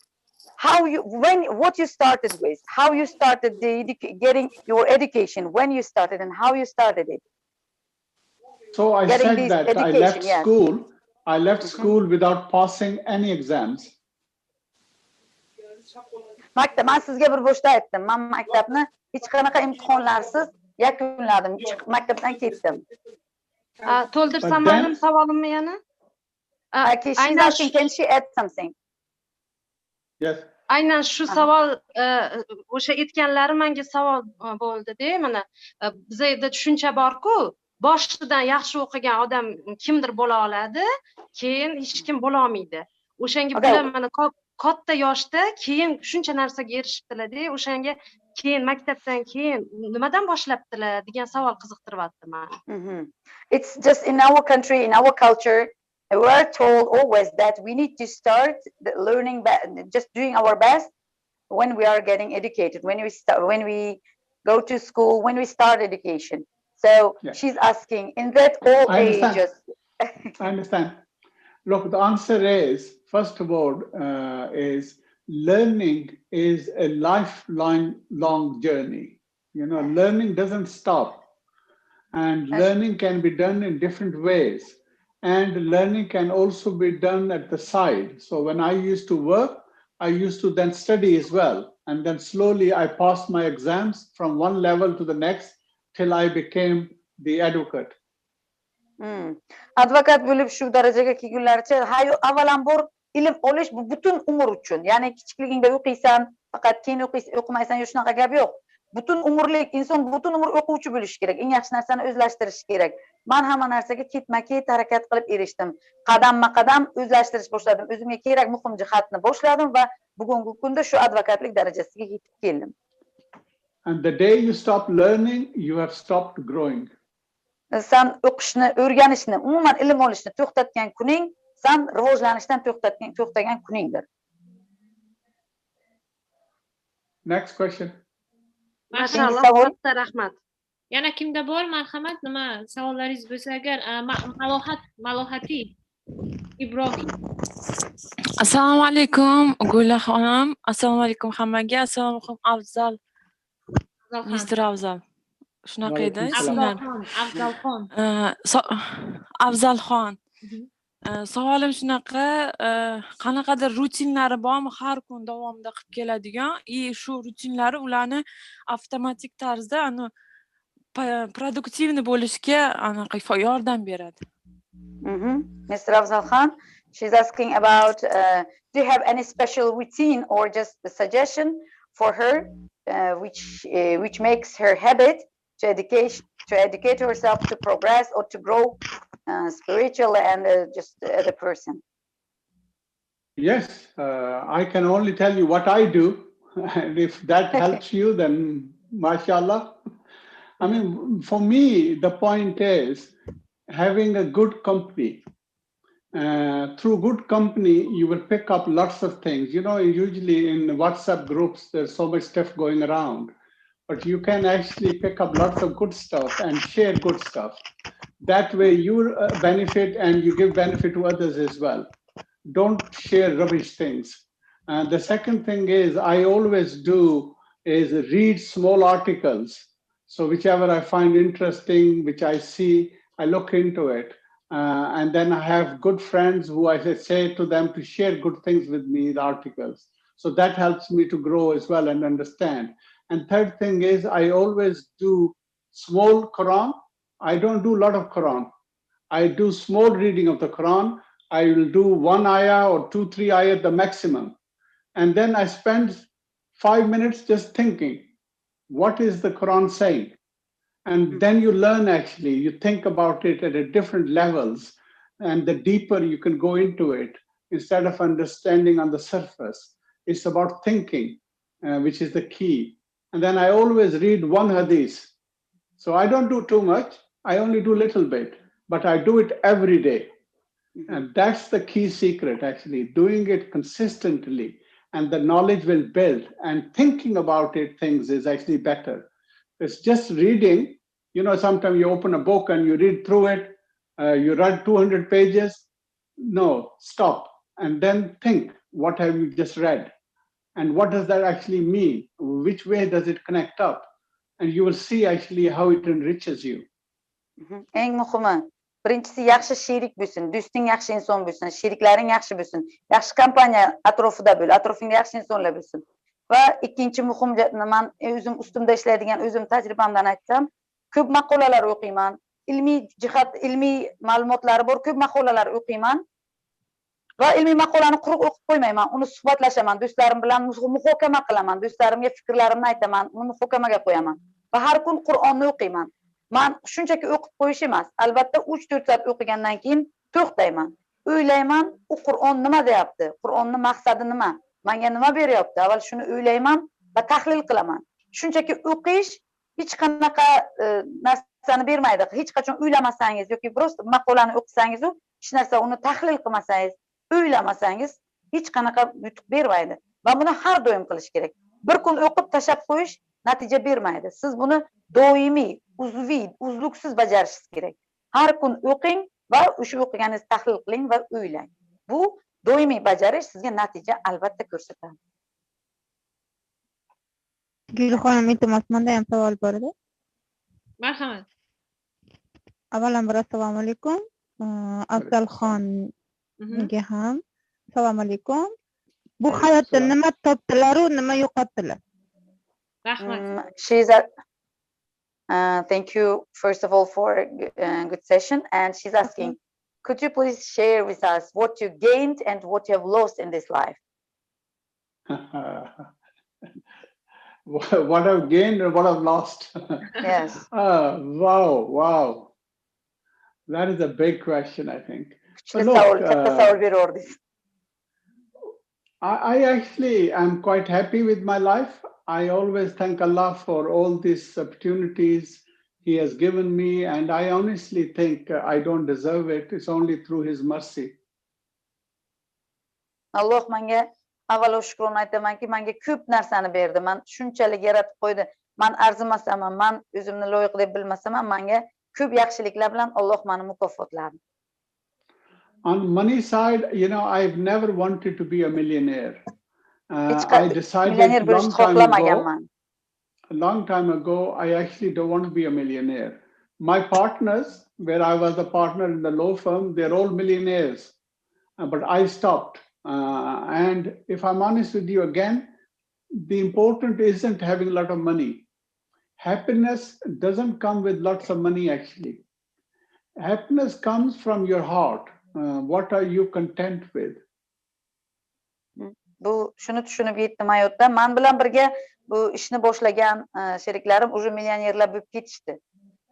what you started with, how you started getting your education, when you started and how you started it.
So I said that I left school. I left school without passing any exams.
Man sizga bir boshda aytdim. Men maktabni hech qanaqa imtihonlarsiz yakunladim. Maktabdan ketdim.
To'ldirsam savolimni yana?
Okay, she's asking, can she add something?
Yes.
Aynan shu savol, o'sha aytganlari menga savol bo'ldi-da. Mana bizda tushuncha bor-ku, boshidan yaxshi o'qigan odam kimdir bo'la oladi, keyin hech kim bo'la olmaydi. O'shanga bular mana katta yoshda keyin shuncha narsaga erishibdilar-da, o'shanga keyin maktabdan keyin nimadan boshlabdilar degan savol qiziqtiryapti meni.
It's just in our country, in our culture, we are told always that we need to start learning, just doing our best when we are getting educated, when we go to school, when we start education. So she's asking, in that all ages.
I understand. Look, the answer is, first of all, is learning is a lifelong journey. You know, learning doesn't stop. And learning can be done in different ways. And learning can also be done at the side. So when I used to work, I used to then study as well. And then slowly I passed my exams from one level to the next till I became the advocate.
Advokat bo'lib shu darajaga kelgunlaricha, avvalambor ilm olish bu butun umr uchun. Ya'ni kichikligingda o'qiysan, faqat keyin o'qimaysan, shunaqa gap yo'q. Butun umrlik inson butun umr o'quvchi bo'lishi kerak. Eng yaxshi narsani o'zlashtirish kerak. Men hamma narsaga ketma-ket harakat qilib erishdim. Qadamma-qadam o'zlashtirish boshladim. O'zimga kerak muhim jihatni boshladim va bugungi kunda shu advokatlik darajasiga yetib keldim.
And the day you stop learning, you have stopped growing.
Sen o'qishni, o'rganishni, umuman ilm olishni to'xtatgan kuning, sen rivojlanishdan to'xtagan kuningdir.
Next question.
Mashallah, rahmat.
Yana kimda bor? Marhamat, nima savollaringiz bo'lsa agar, Malohati Ibrohim.
Assalomu alaykum, Guli Xonim. Assalomu alaykum hammaga. Assalomu alaykum, Afzal. Mr. Afzal. Shunaqa edi ismlar.
Afzal Khan.
Afzal Khan. Savolim shunaqa, qanaqadir rutinlari bormi, har kun davomida qilib keladigan, shu rutinlari ularni avtomatik tarzda produktivni bo'lishga anaqa yordam beradi.
Mr. Afzal Khan, she's asking about do you have any special routine or just a suggestion for her which makes her habit to educate herself, to progress or to grow spiritually and just as a person?
Yes, I can only tell you what I do, and if that helps you, then mashallah. I mean, for me, the point is having a good company. Through good company, you will pick up lots of things. You know, usually in WhatsApp groups, there's so much stuff going around. But you can actually pick up lots of good stuff and share good stuff. That way you benefit and you give benefit to others as well. Don't share rubbish things. The second thing is I always do is read small articles. So whichever I find interesting, which I see, I look into it. And then I have good friends who I say to them to share good things with me, the articles. So that helps me to grow as well and understand. And third thing is I always do small Quran. I don't do a lot of Quran. I do small reading of the Quran. I will do 1 ayah or 2-3 ayah the maximum. And then I spend 5 minutes just thinking, what is the Quran saying? And then you learn actually, you think about it at a different levels. And the deeper you can go into it, instead of understanding on the surface. It's about thinking, which is the key. And then I always read one hadith. So I don't do too much. I only do a little bit, but I do it every day. And that's the key secret, actually, doing it consistently, and the knowledge will build. And thinking about it, things is actually better. It's just reading. You know, sometimes you open a book and you read through it, You read 200 pages. No, stop. And then think, what have you just read? And what does that actually mean? Which way does it connect up? And you will see actually how it enriches you.
Eng muhimi, birinchisi yaxshi sherik bo'lsin, do'sting yaxshi inson bo'lsin, sheriklaring yaxshi bo'lsin, yaxshi kompaniya atrofida bo'l, atrofingda yaxshi insonlar bo'lsin. Va ikkinchi muhim, men o'zim ustimda ishlaydigan o'zim tajribamdan aytsam, ko'p maqolalar o'qiyman, ilmiy jihat, ilmiy ma'lumotlari bor ko'p maqolalar o'qiyman. Va ilmiy maqolani quruq o'qib qo'ymayman, uni suhbatlashaman, do'stlarim bilan muhokama qilaman, do'stlarimga fikrlarimni aytaman, uni muhokamaga qo'yaman. Va har kun Qur'onni o'qiyman. Men shunchaki o'qib qo'yish emas, albatta 3-4 soat o'qigandan keyin to'xtayman. O'ylayman, u Qur'on nima deyapti? Qur'onning maqsadi nima? Menga nima beryapti? Avval shuni o'ylayman va tahlil qilaman. Shunchaki o'qish hech qanaqa narsani bermaydi. Hech qachon o'ylamasangiz yoki просто maqolani o'qisangiz, hech narsa uni tahlil qilmasangiz, o'ylamasangiz hech qanaqa yutuq bermaydi. Va buni har doim qilish kerak. Bir kun o'qib tashab qo'yish natija bermaydi. Siz buni doimiy, uzviy, uzluksiz bajarishingiz kerak. Har kun o'qing va o'sha o'qiganingizni tahlil qiling va o'ylang. Bu doimiy bajarish sizga natija albatta ko'rsatadi.
Guli xonim, iltimos, menda ham savol bor edi.
Marhamat.
Avvalambor assalomu alaykum. Afzal Khan nega ham assalomu alaykum. Bu hayotda nima topdilar u nima yo'qotdilar?
She's thank you first of all for a good session, and she's asking, could you please share with us what you gained and what you have lost in this life?
What I've gained and what I've lost.
Yes.
Wow. That is a big question, I think. I actually am quite happy with my life. I always thank Allah for all these opportunities He has given me, and I honestly think I don't deserve it. It's only through His mercy.
Allah menga avvalo shukronat aytamanki, menga ko'p narsani berdi. Men shunchalik yaratib qo'ydi. Men arzimasam, men o'zimni loyiq deb bilmasam, menga ko'p yaxshiliklar bilan Alloh meni mukofotladi.
On money side, I've never wanted to be a millionaire. I decided a long time ago, I actually don't want to be a millionaire. My partners, where I was a partner in the law firm, they're all millionaires. But I stopped. And if I'm honest with you again, the important isn't having a lot of money. Happiness doesn't come with lots of money, actually. Happiness comes from your heart. What are you content with?
Bu shuni tushunib yetdim hayotda. Men bilan birga bu ishni boshlagan sheriklarim уже millionerlar bo'lib ketishdi.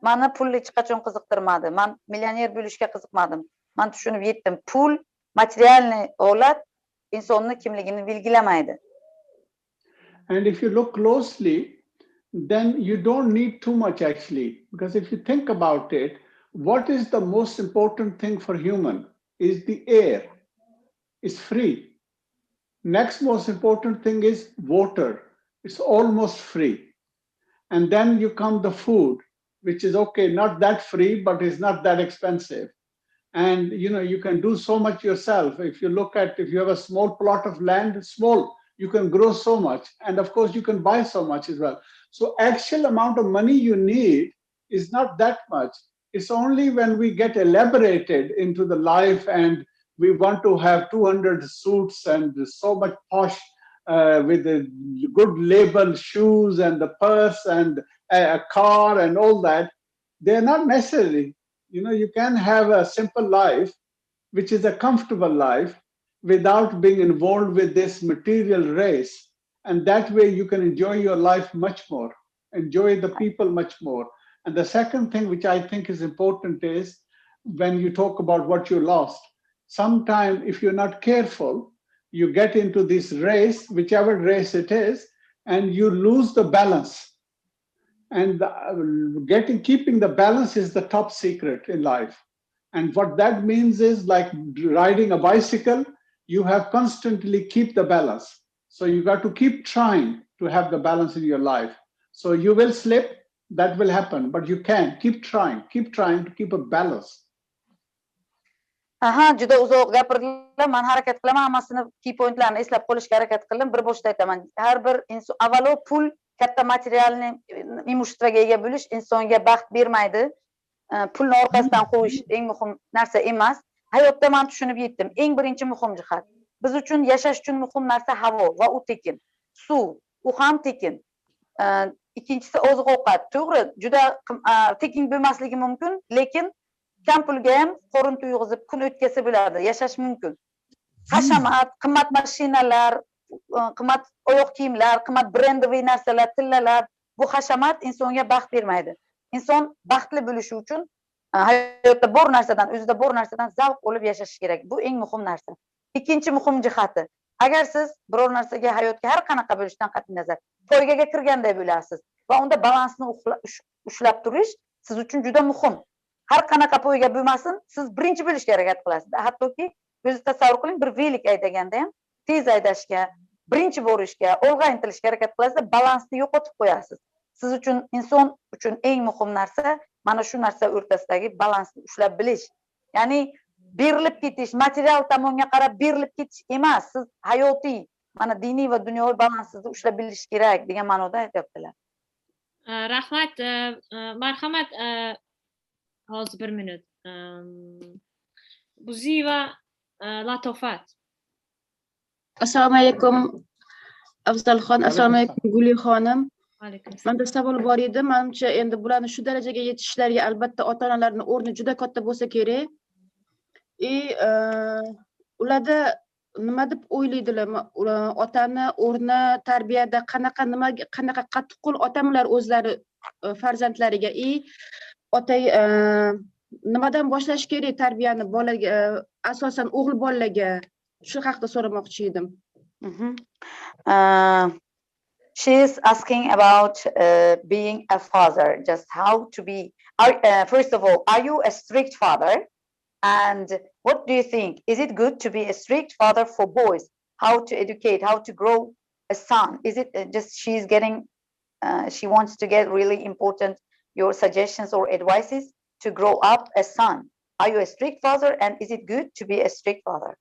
Meni pul hech qachon qiziqtirmadi. Men millioner bo'lishga qiziqmadim. Men tushunib yetdim. Pul, materialniy olat insonni kimligini belgilamaydi.
And if you look closely, then you don't need too much actually. Because if you think about it, what is the most important thing for human? Is the air. It's free. Next most important thing is water. It's almost free. And then you come the food, which is okay, not that free, but it's not that expensive. And you can do so much yourself. If you look at, if you have a small plot of land, small, you can grow so much. And of course you can buy so much as well. So actual amount of money you need is not that much. It's only when we get elaborated into the life and we want to have 200 suits and so much posh with the good label shoes and the purse and a car and all that. They're not necessary. You can have a simple life, which is a comfortable life, without being involved with this material race. And that way you can enjoy your life much more, enjoy the people much more. And the second thing which I think is important is when you talk about what you lost, sometimes if you're not careful, you get into this race, whichever race it is, and you lose the balance. And keeping the balance is the top secret in life. And what that means is like riding a bicycle, you have constantly keep the balance. So you got to keep trying to have the balance in your life. So you will slip, that will happen, but you can keep trying to keep a balance.
Aha, juda uzoq gapirdilar. Men harakat qilaman, hammasini key pointlarni eslab qolishga harakat qildim. Bir boshda aytaman. Har bir inson avvalo pul katta materialni imуществоga ega bo'lish insonga baxt bermaydi. Pulni orqasidan qo'yish eng muhim narsa emas. Hayotda men tushunib yetdim. Eng birinchi muhim jihat. Biz uchun yashash uchun muhim narsa havo va u tekin. Suv, u ham tekin. Ikkinchisi oziq-ovqat. To'g'ri, juda tekin bo'lmasligi mumkin, lekin kam pulga ham qorin to'yg'izib kun o'tkazsa bo'ladi, yashash mumkin. Hashamat, qimmat mashinalar, qimmat oyoq kiyimlar, qimmat brendoviy narsalar, tillalar, bu hashamat insonga baxt bermaydi. Inson baxtli bo'lishi uchun hayotda bor narsadan, o'zida bor narsadan zavq olib yashash kerak. Bu eng muhim narsa. Ikkinchi muhim jihati. Agar siz biror narsaga hayotga har qanaqa bo'lishdan qat'iy nazar poygaga kirganday bo'lasiz va unda balansni ushlab turish siz uchun juda muhim. Har qanaqa poyga bo'lmasin, siz birinchi bo'lishga harakat qilasiz. Hattoki o'zingiz tasavvur qiling, bir velik haydaganda ham tez haydashga, birinchi borishga, olg'a intilishga harakat qilasiz, balansni yo'qotib qo'yasiz. Siz uchun, inson uchun eng muhim narsa mana shu narsa o'rtasidagi balansni ushlab bilish. Ya'ni berilib ketish, material tomonga qarab berilib ketish emas, siz hayotiy, mana diniy va dunyoviy balansingizni ushlab bilish kerak degan ma'noda aytyaptilar.
Rahmat, marhamat. Hozir 1 minut. Buzi va latofat.
Assalomu alaykum Afzal Khan, assalomu alaykum Guli Xonim. Menda savol bor edi. Menimcha endi bularni shu darajaga yetishishlariga albatta ota-onalarning o'rni juda katta bo'lsa kerak. Ularda nima deb o'ylaydilar? Otani o'rni tarbiyada qanaqa qattiqqo'l otamlar o'zlari farzandlariga otay nimadan boshlash kerak tarbiyani bolaga, asosan o'g'il bolalarga? Shu haqida so'ramoqchi edim.
She is asking about being a father, just how to be. First of all, are you a strict father? And what do you think? Is it good to be a strict father for boys? How to educate, how to grow a son? Is it just she's getting, she wants to get really important your suggestions or advices to grow up a son? Are you a strict father, and is it good to be a strict father?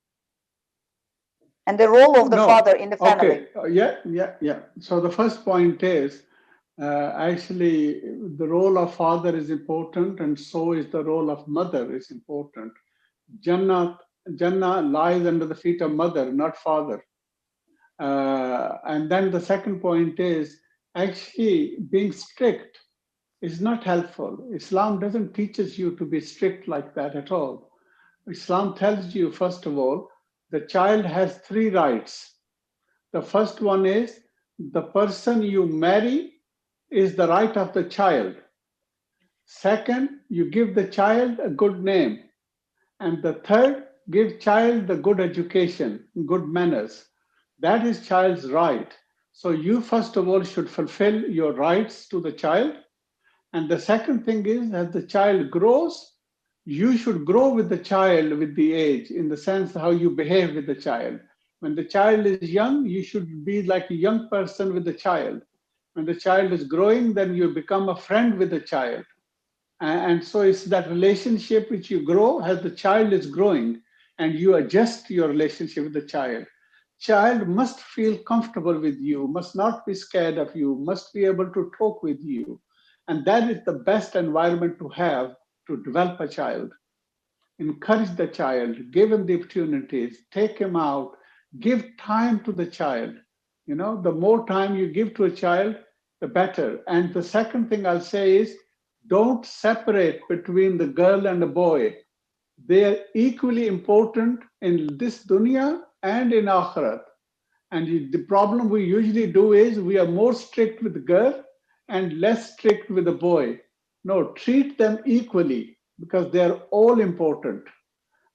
And the role of the father in the family.
Okay. Yeah. So the first point is actually the role of father is important, and so is the role of mother is important. Jannah lies under the feet of mother, not father. And then the second point is actually being strict is not helpful. Islam doesn't teach you to be strict like that at all. Islam tells you, first of all, the child has 3 rights. The first one is the person you marry is the right of the child. Second, you give the child a good name. And the third, give child the good education, good manners. That is child's right. So you first of all should fulfill your rights to the child. And the second thing is, as the child grows, you should grow with the child with the age, in the sense how you behave with the child. When the child is young, you should be like a young person with the child. When the child is growing, then you become a friend with the child. And so it's that relationship which you grow as the child is growing, and you adjust your relationship with the child. Child must feel comfortable with you, must not be scared of you, must be able to talk with you. And that is the best environment to have to develop a child. Encourage the child, give him the opportunities, take him out, give time to the child. You know, the more time you give to a child, the better. And the second thing I'll say is, don't separate between the girl and the boy. They are equally important in this dunya and in akhirat. And the problem we usually do is we are more strict with the girl and less strict with the boy. No, treat them equally because they are all important,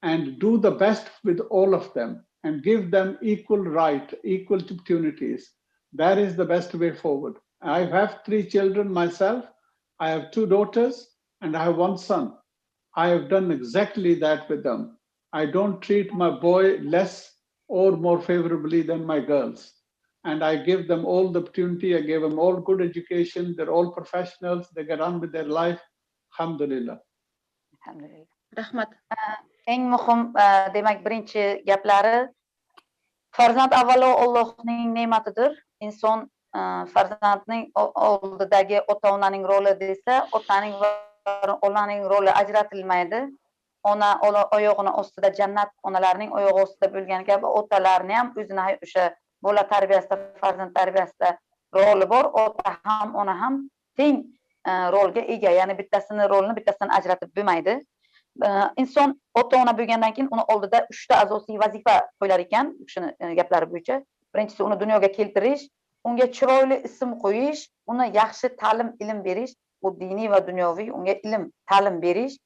and do the best with all of them and give them equal right, equal opportunities. That is the best way forward. I have 3 children myself. I have 2 daughters and I have 1 son. I have done exactly that with them. I don't treat my boy less or more favorably than my girls. And I give them all the opportunity. I gave them all good education. They're all professionals. They get on with their life. Alhamdulillah.
Alhamdulillah.
Rahmat.
eng muhim demak birinchi gaplari farzand avvalo Allohning ne'matidir. Inson farzandning oldidagi ota-onaning roli desa, otaning va onaning roli ajratilmaydi. Ona oyog'ini ostida jannat, onalarning oyog'i ostida bo'lgan kabi otalarni ham o'zini o'sha bola tarbiyasida, farzand tarbiyasida roli bor. Ota ham, ona ham teng rolga ega, ya'ni bittasini rolini bittasidan ajratib bo'lmaydi. Inson ota-ona bo'lgandan keyin uni oldida 3 ta asosiy vazifa qo'ylar ekan, shuni gaplari bo'yicha. Birinchisi uni dunyoga keltirish, unga chiroyli ism qo'yish, uni yaxshi ta'lim, ilm berish, bu diniy va dunyoviy unga ilm, ta'lim berish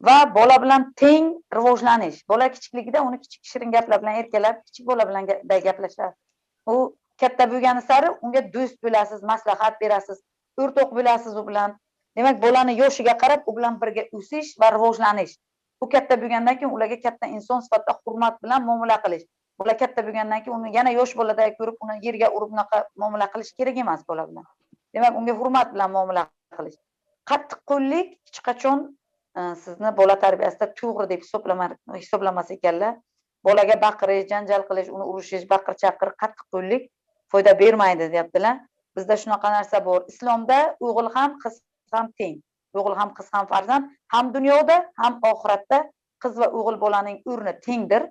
va bola bilan teng rivojlanish. Bola kichikligida uni kichik shirin gaplar bilan erkalab, kichik bola bilan gaplashasiz. U katta bo'lgani sari unga do'st bo'lasiz, maslahat berasiz, o'rtoq bo'lasiz u bilan. Demak, bolani yoshiga qarab u bilan birga o'sish va rivojlanish. Bu katta bo'lgandan keyin ularga katta inson sifatida hurmat bilan muomala qilish. Bola katta bo'lgandan keyin uni yana yosh boladay ko'rib, uni yerga urib unaqa muomala qilish kerak emas bola bilan. Demak, unga hurmat bilan muomala qilish. Qattiqqo'llik hech qachon sizni bola tarbiyasida to'g'ri deb hisoblamas ekanlar. Bolaga baqirish, janjal qilish, uni urishish, baqir-chaqir, qattiqqo'llik foyda bermaydi deyaptilar. Bizda shunaqa narsa bor. Islomda o'g'il ham, qiz ham teng. O'g'il ham, qiz ham farzand, ham dunyoda, ham oxiratda qiz va o'g'il bolaning o'rni tengdir.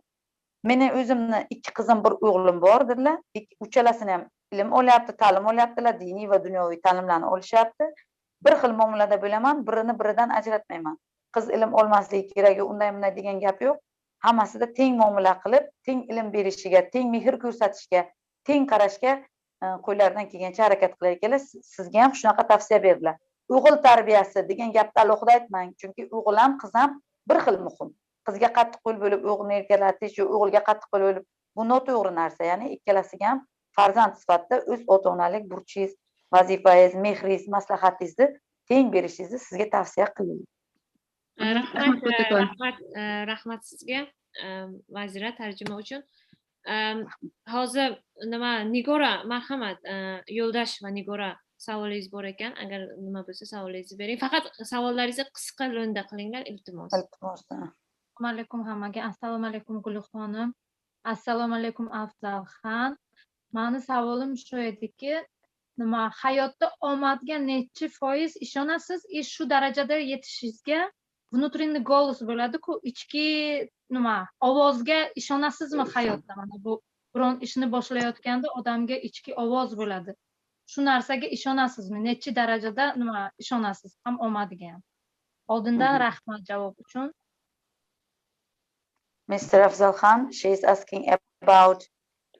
Meni o'zimni 2 qizim, 1 o'g'lim bor dedilar. Uchalasini ham ilm olyapti, ta'lim olyaptilar, diniy va dunyoviy ta'limlarni olishyapti. Bir xil muomalada bo'laman, birini biridan ajratmayman. Qiz ilm olmasligi kerak, unday bunday degan gap yo'q. Hammasida teng muomala qilib, teng ilm berishiga, teng mehr ko'rsatishga, teng qarashga qo'llaridan kelgancha harakat qilar ekanlar. Sizga ham shunaqa tavsiya berdilar. O'g'il tarbiyasi degan gapni alohida aytmang, chunki o'g'il ham, qiz ham bir xil muhim. Qizga qattiqqo'l bo'lib o'g'ilni erkalatish yo o'g'ilga qattiqqo'l bo'lib, bu noto'g'ri narsa. Ya'ni ikkalasiga ham farzand sifatida o'z ota-onalik burchingiz, vazifangiz, mehringiz, maslahatingizni teng berishingizni sizga tavsiya qilaman.
Rahmat sizga vazira tarjima uchun. Hozir nima Nigora, marhamat, yo'ldosh va Nigora savolingiz bor ekan, agar nima bo'lsa savolingizni bering. Faqat savollaringizni qisqa lo'nda qilinglar, iltimos.
Assalomu alaykum hammaga. Assalomu alaykum Guli xonim. Assalomu alaykum Afzal Khan. Mani savolim shu ediki, nima hayotda omadga necha foiz ishonasiz? Shu darajada yetishingizga внутренний голос bo'ladi-ku, ichki nima ovozga ishonasizmi hayotda? Mana bu biron ishni boshlayotganda odamga ichki ovoz bo'ladi. Shu narsaga ishonasizmi? Necha darajada nima ishonasiz ham omadiga ham? Oldindan rahmat javob uchun.
Mr. Afzal Khan, she is asking about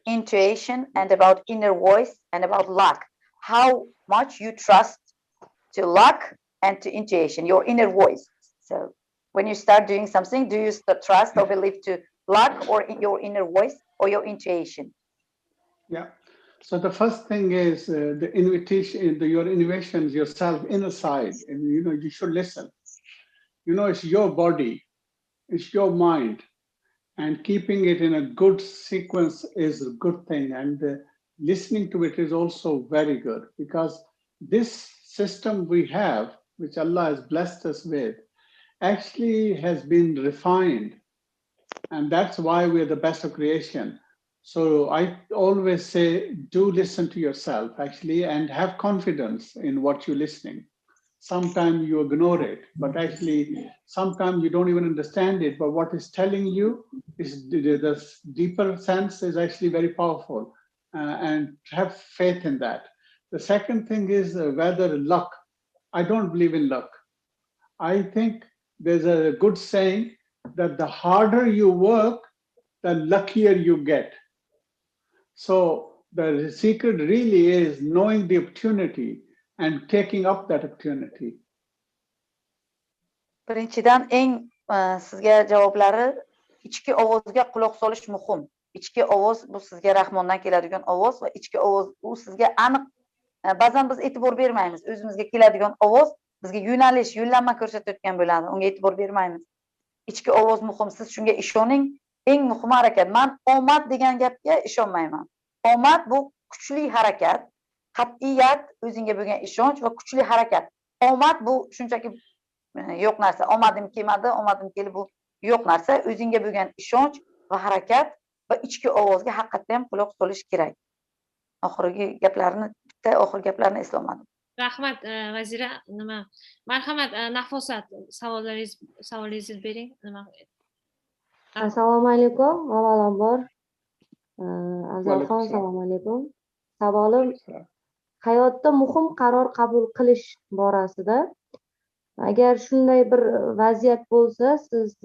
intuition and about inner voice and about luck. How much you trust to luck and to intuition, your inner voice. So when you start doing something, do you trust or believe to luck or in your inner voice or your intuition?
Yeah. So the first thing is the invitation, your innovations, yourself, inner side, and you should listen. It's your body, it's your mind, and keeping it in a good sequence is a good thing, and listening to it is also very good, because this system we have, which Allah has blessed us with, actually has been refined, and that's why we're the best of creation. So I always say, do listen to yourself actually, and have confidence in what you're listening. Sometimes you ignore it, but actually sometimes you don't even understand it, but what is telling you is the deeper sense is actually very powerful, and have faith in that. The second thing is whether luck. I don't believe in luck. I think there's a good saying that the harder you work, the luckier you get. So the secret really is knowing the opportunity and taking up that opportunity.
Birinchidan eng sizga javoblari ichki ovozga quloq solish muhim. Ichki ovoz bu sizga Rahmondan keladigan ovoz va ichki ovoz u sizga aniq. Ba'zan biz e'tibor bermaymiz. O'zimizga keladigan ovoz bizga yo'nalish, yo'llanma ko'rsatayotgan bo'ladi. Unga e'tibor bermaymiz. Ichki ovoz muhim. Siz shunga ishoning. Eng muhim harakat. Men omad degan gapga ishonmayman. Omad bu kuchli harakat, qat'iyat, o'zingga bo'lgan ishonch va kuchli harakat. Omad bu shunchaki yo'q narsa. Omadim kelmadi, omadim kelib bu yo'q narsa o'zingga bo'lgan ishonch va harakat va ichki ovozga haqiqatda ham quloq solish kerak. Oxirgi gaplarni eslolmadim.
Rahmat vazira, nima? Marhamat, Nafosat, savolingizni bering. Nima?
Assalomu alaykum. Avvalambor Afzal Xon, assalomu alaykum. Savolim hayotda muhim qaror qabul qilish borasida. Agar shunday bir vaziyat bo'lsa, siz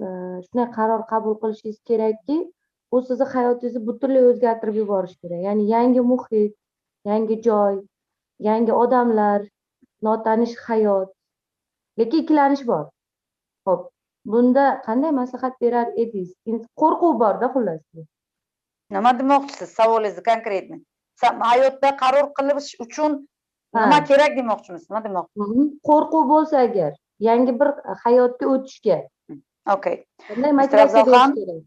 shunday qaror qabul qilishingiz kerakki, bu sizni hayotingizni butunlay o'zgartirib yuborishi kerak. Ya'ni yangi muhit, yangi joy, yangi odamlar, notanish hayot. Lekin ikkilanish bor. Xo'p, bunda qanday maslahat berar edingiz? Qo'rquv bor-da xullas.
Nima demoqchisiz? Savolingizni konkretni. Hayotda qaror qilish uchun nima kerak demoqchimiz? Nima demoqchisiz?
Qo'rquv bo'lsa agar, yangi bir hayotga o'tishga.
Okay.
Qanday motivatsiya berish kerak?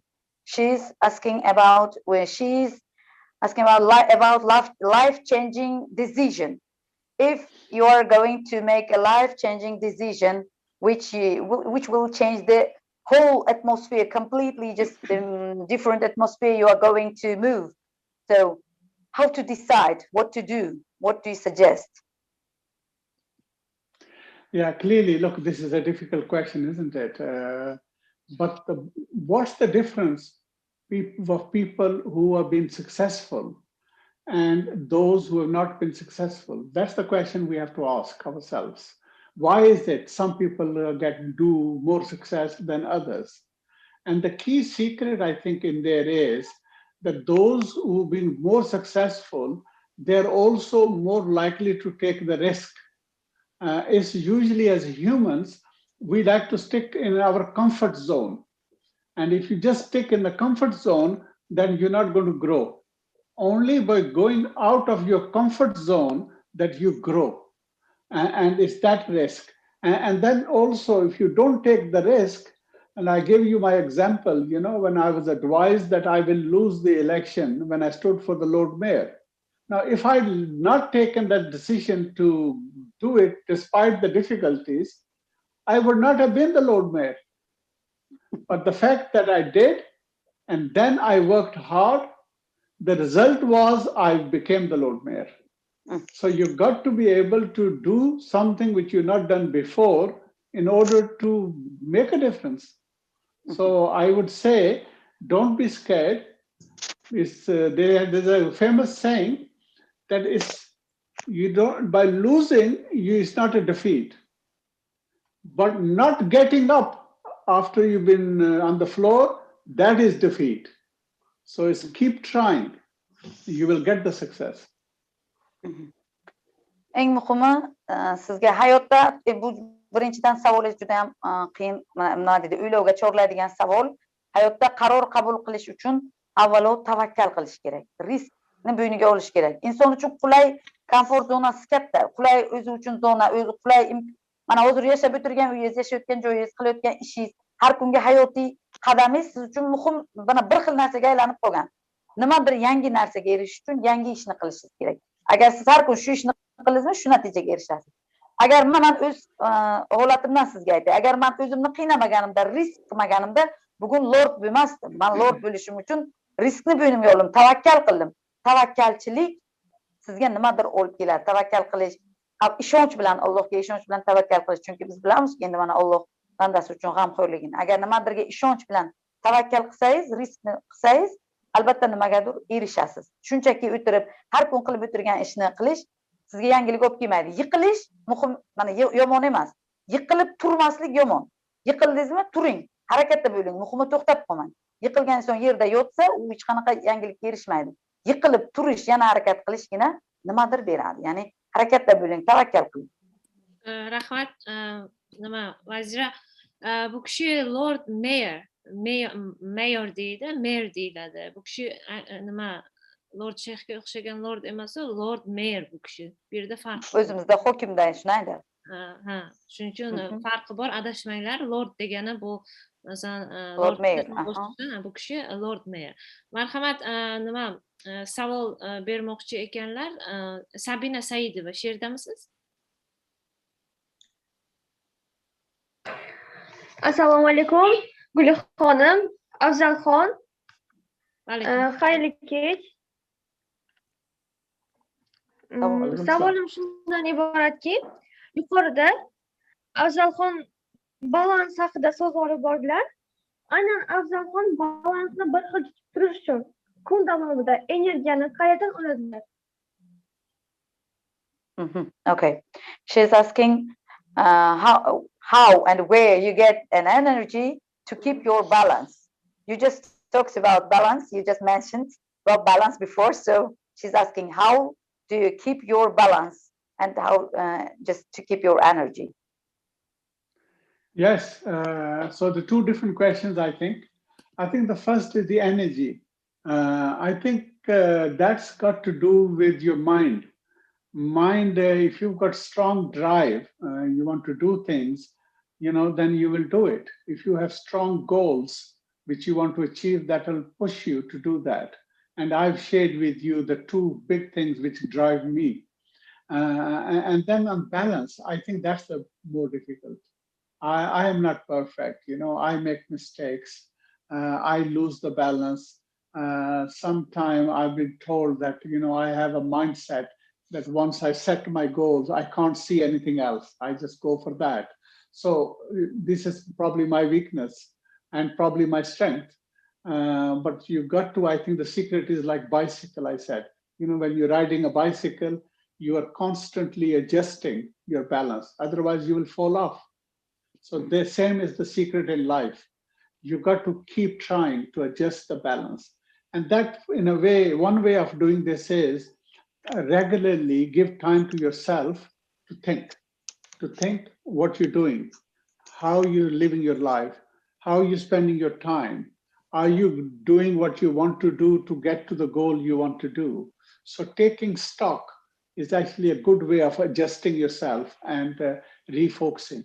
She's asking about life-changing decision. If you are going to make a life-changing decision, which will change the whole atmosphere completely, just different atmosphere you are going to move. So, how to decide what to do? What do you suggest?
Yeah, clearly, look, this is a difficult question, isn't it? But what's the difference of people who have been successful and those who have not been successful? That's the question we have to ask ourselves. Why is it some people do more success than others? And the key secret, I think, in there is that those who've been more successful, they're also more likely to take the risk. It's usually as humans, we like to stick in our comfort zone. And if you just stick in the comfort zone, then you're not going to grow. Only by going out of your comfort zone that you grow. And it's that risk. And then also, if you don't take the risk, and I give you my example, you know, when I was advised that I will lose the election when I stood for the Lord Mayor. Now, if I had not taken that decision to do it despite the difficulties, I would not have been the Lord Mayor. But the fact that I did, and then I worked hard, the result was I became the Lord Mayor. So you've got to be able to do something which you've not done before in order to make a difference. So I would say, don't be scared. There's a famous saying that by losing, it's not a defeat. But not getting up after you've been on the floor, that is defeat. So it's keep trying. You will get the success.
Eng muhimi sizga hayotda bu birinchidan savolingiz juda ham qiyin, nima deydi, o'ylovga chorlaydigan savol. Hayotda qaror qabul qilish uchun avvalo tavakkal qilish kerak. Riskni bo'yniga olish kerak. Inson uchun qulay komfort zonasi katta. Qulay o'zi uchun zona, o'zi qulay, mana hozir yashab o'tirgan uyingiz, yashayotgan joyingiz, qilayotgan ishingiz, har kungi hayotiy qadamingiz siz uchun muhim, mana bir xil narsaga aylanib qolgan. Nimadir yangi narsaga erishish uchun yangi ishni qilishingiz kerak. Agar siz har kun shu ishni qildingizmi, shu natijaga erishasiz. Agar men o'z holatimdan sizga aytay, agar men o'zimni qiynamaganimda, risk qilmaganimda, bugun lord bo'lmasdim. Men lord bo'lishim uchun riskni bo'ynimga oldim, tavakkal qildim. Tavakkalchilik sizga nimadir olib keladi. Tavakkal qilish, ishonch bilan, Allohga ishonch bilan tavakkal qilish. Chunki biz bilamizki, endi mana Alloh bandasi uchun g'amxo'rligini. Agar nimadirga ishonch bilan tavakkal qilsangiz, riskni qilsangiz, albatta nimagadir erishasiz. Shunchaki o'tirib, har kun qilib o'tirgan ishni qilish sizga yangilik olib kelmaydi. Yiqilish muhim, mana yomon emas. Yiqilib turmaslik yomon. Yiqildingizmi, turing, harakatda bo'ling, muhimi to'xtab qolmang. Yiqilgan inson yerda yotsa, u hech qanaqa yangilikka erishmaydi. Yiqilib turish, yana harakat qilishgina nimadir beradi. Ya'ni harakatda bo'ling, tavakkal qiling.
Rahmat, nima vazira, bu kishi Lord Mayor, mayor deydi, mayor deyiladi. Bu kishi nima Lord Sheikhga o'xshagan lord emas, Lord Mayor bu kishi. Bu yerda farq.
O'zimizda hokimdan shunday aytadi.
Ha, shuning uchun farqi bor, adashmanglar. Lord degani bu masalan
Lord Mayor.
Bu kishi Lord Mayor. Marhamat, nima savol bermoqchi ekanlar. Sabina Saidova, sherdamisiz?
Assalomu alaykum.
Guli Xonim, Afzal Xon, xayrli kech. Savolim shundan iboratki, yuqorida Afzal Xon balans haqida so'z olib bordilar. Aynan Afzal Xon balansni bir xil tutib turish uchun kun davomida energiyani qayerdan oladilar?
Okay. She's asking how and where you get an energy to keep your balance. You just talked about balance. You just mentioned about balance before. So she's asking, how do you keep your balance and how just to keep your energy?
Yes. So the two different questions, I think. I think the first is the energy. I think that's got to do with your mind. Mind, if you've got strong drive, you want to do things, then you will do it. If you have strong goals which you want to achieve, that will push you to do that. And I've shared with you the two big things which drive me. And then on balance, I think that's the more difficult. I am not perfect. I make mistakes. I lose the balance. Sometime I've been told that, I have a mindset that once I set my goals, I can't see anything else. I just go for that. So this is probably my weakness and probably my strength. But you've got to, I think the secret is like bicycle, I said. When you're riding a bicycle, you are constantly adjusting your balance. Otherwise, you will fall off. So the same is the secret in life. You've got to keep trying to adjust the balance. And that, in a way, one way of doing this is regularly give time to yourself to think what you're doing, how you're living your life, how you're spending your time. Are you doing what you want to do to get to the goal you want to do? So taking stock is actually a good way of adjusting yourself and refocusing.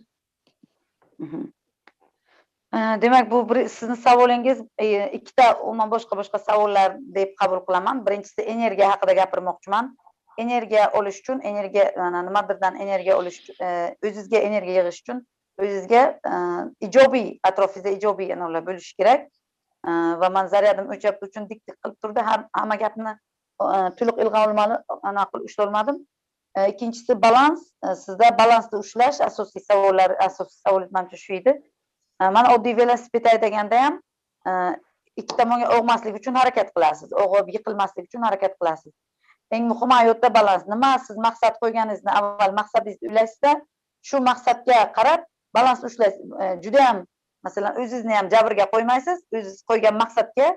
Demak, bu sizni savolingiz ikkita umuman boshqa savollar deb qabul qilaman. Birinchisi energiya haqida gapirmoqchiman. Energiya olish uchun, nimadirdan energiya olish, o'zingizga energiya yig'ish uchun o'zingizga ijobiy, atrofingizda ijobiy energiyalar bo'lishi kerak. Va men zaryadim o'chab uchun dik qilib turdi. Hamma gapni to'liq ilg'a ushlay olmadim. Ikkinchisi balans. Sizda balansni ushlash asosiy savol menimcha shu edi. Mana oddiy velosiped haydaganda ham ikki tomonga o'g'maslik uchun harakat qilasiz, o'g'ib yiqilmaslik uchun harakat qilasiz. Eng muhimi hayotda balans. Nima siz maqsad qo'yganingizni avval maqsadingizni o'ylaysizda, shu maqsadga qarab balans ushlaysiz. Juda ham, masalan, o'zingizni ham jabrga qo'ymaysiz, o'zingiz qo'ygan maqsadga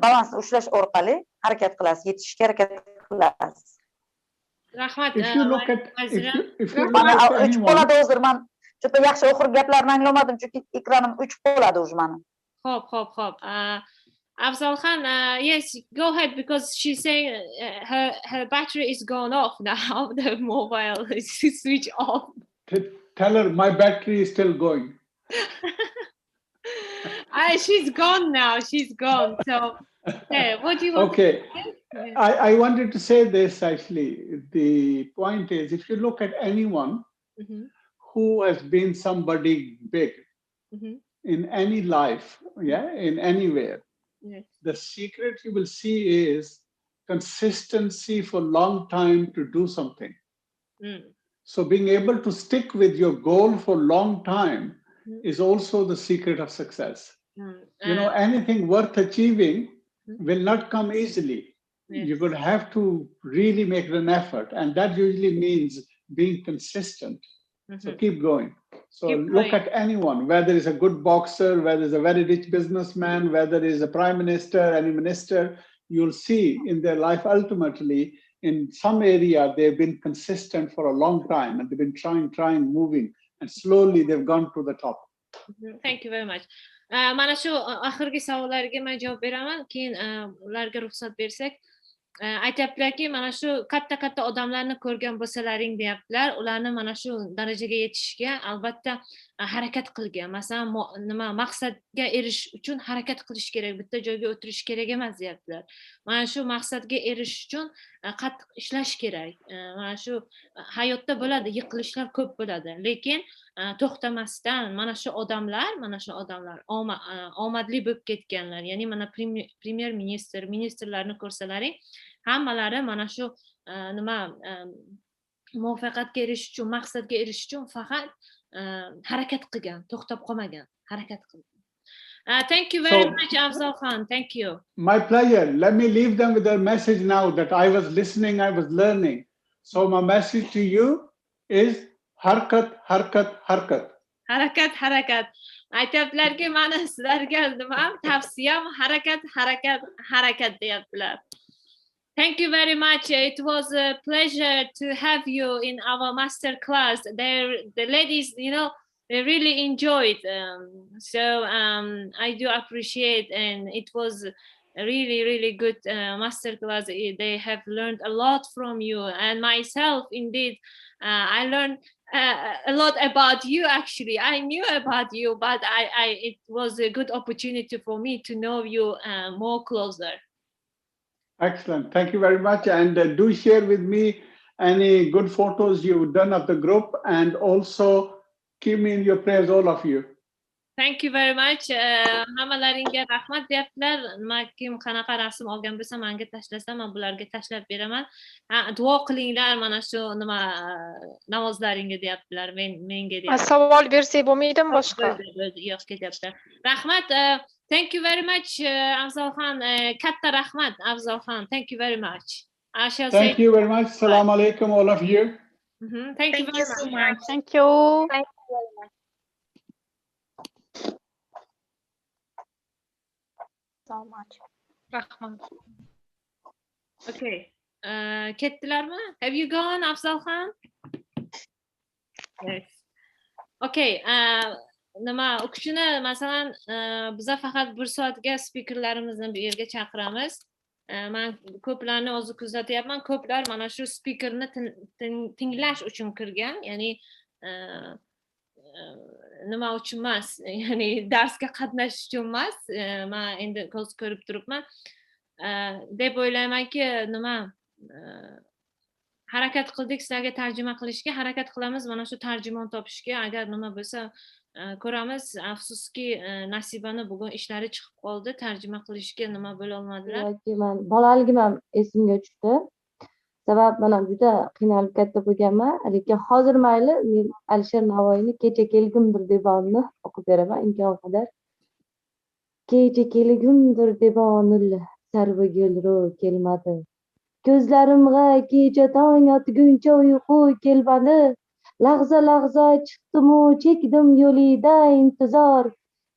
balansni ushlash orqali harakat qilasiz, yetishga harakat qilasiz.
Rahmat.
If you look at
anyone, juda yaxshi oxirgi gaplarni anglamadim, chunki ekranim o'chib qoladi o'zi meni.
Xo'p. Afzal Khan, yes, go ahead, because she's saying her battery is gone off now. The mobile is switched off.
Tell her my battery is still going.
She's gone now. She's gone. So, what do you want?
Okay.
To say?
I wanted to say this actually. The point is, if you look at anyone who has been somebody big in any life, in anywhere, the secret you will see is consistency for a long time to do something. So being able to stick with your goal for a long time is also the secret of success. Anything worth achieving will not come easily. You would have to really make an effort, and that usually means being consistent. So keep going. So look at anyone, whether it's a good boxer, whether it's a very rich businessman, whether it's a prime minister, any minister, you'll see in their life ultimately, in some area, they've been consistent for a long time and they've been trying, moving, and slowly they've gone to the top.
Thank you very much. Mana shu oxirgi savollarga men javob beraman, keyin ularga ruxsat bersak. Aytibdilarki, mana shu katta odamlarni ko'rgan bo'lsalaring deyaptilar. Ularni mana shu darajaga yetishga albatta harakat qilgan. Masalan, nima maqsadga erishish uchun harakat qilish kerak, bitta joyga o'tirish kerak emas deyaptilar. Mana shu maqsadga erishish uchun qattiq ishlash kerak. Mana shu hayotda bo'ladi, yiqilishlar ko'p bo'ladi, lekin to'xtamasdan mana shu odamlar omadli bo'lib ketganlar. Ya'ni mana premyer ministr, ministrlarni ko'rsalaring, hammalari mana shu nima muvaffaqiyatga erishish uchun, maqsadga erishish uchun faqat harakat qilgan, to'xtab qolmagan, harakat qilgan. Thank you very much, Afzal Khan. Thank you.
My pleasure. Let me leave them with a message now that I was listening, I was learning. So my message to you is harakat, harakat, harakat.
Harakat, harakat. Aytiblarki, mana sizlarga nima tavsiyam harakat, harakat, harakat deyaptilar. Thank you very much. It was a pleasure to have you in our master class. The ladies, you know, they really enjoyed. I do appreciate, and it was a really, really good master class. They have learned a lot from you, and myself, indeed, I learned a lot about you. Actually, I knew about you, but it was a good opportunity for me to know you more closer.
Excellent. Thank you very much. And do share with me any good photos you've done of the group, and also keep me in your prayers, all of you.
Thank you very much. Hammalaringga rahmat deyaptilar. Nima kim qanaqa rasm olgan bo'lsa, menga tashlasa, men bularga tashlab beraman. Duo qilinglar mana shu nima namozlaringga deyaptilar. Menga deyaptilar.
Savol bersak bo'lmaydimi boshqa?
Yo'q, ketyapti. Rahmat. Thank you very much, Afzal Khan. Katta rahmat, Afzal Khan. Thank you very much. I shall say.
Thank you very much. Assalamu alaikum, all of you.
Thank you very
so
much.
much. Thank you.
Thank you very much. So much.
Rahmat.
Okay. Ketdilarmi? Have you gone, Afzal Khan? Yes. Okay. Nima o'qishini masalan biz faqat 1 soatga spikerlarimizni bu yerga chaqiramiz. Men ko'plarni o'zi kuzatyapman. Ko'plar mana shu spikerni tinglash uchun kirgan, ya'ni nima uchun emas, ya'ni darsga qatnashish uchun emas. Men endi ko'z ko'rib turibman. Deb o'ylaymanki, nima harakat qildik sizlarga tarjima qilishga, harakat qilamiz mana shu tarjimon topishga. Agar nima bo'lsa ko'ramiz. Afsuski Nasibani bugun ishlari chiqib qoldi, tarjima qilishga nima bo'la olmadilar.
Yoki men bolaligim esimga tushdi. Sabab mana juda qiynalib katta bo'lganman, lekin hozir mayli men Alisher Navoiyni kecha kelgimdir devonni o'qib beraman imkon qadar. Kecha kelgimdir devonul sarvigulro kelmadi. Ko'zlarimga kecha tong otguncha uyqu kelmadi. Lahza lahza chiqdimu chekdim yo'lida intizor.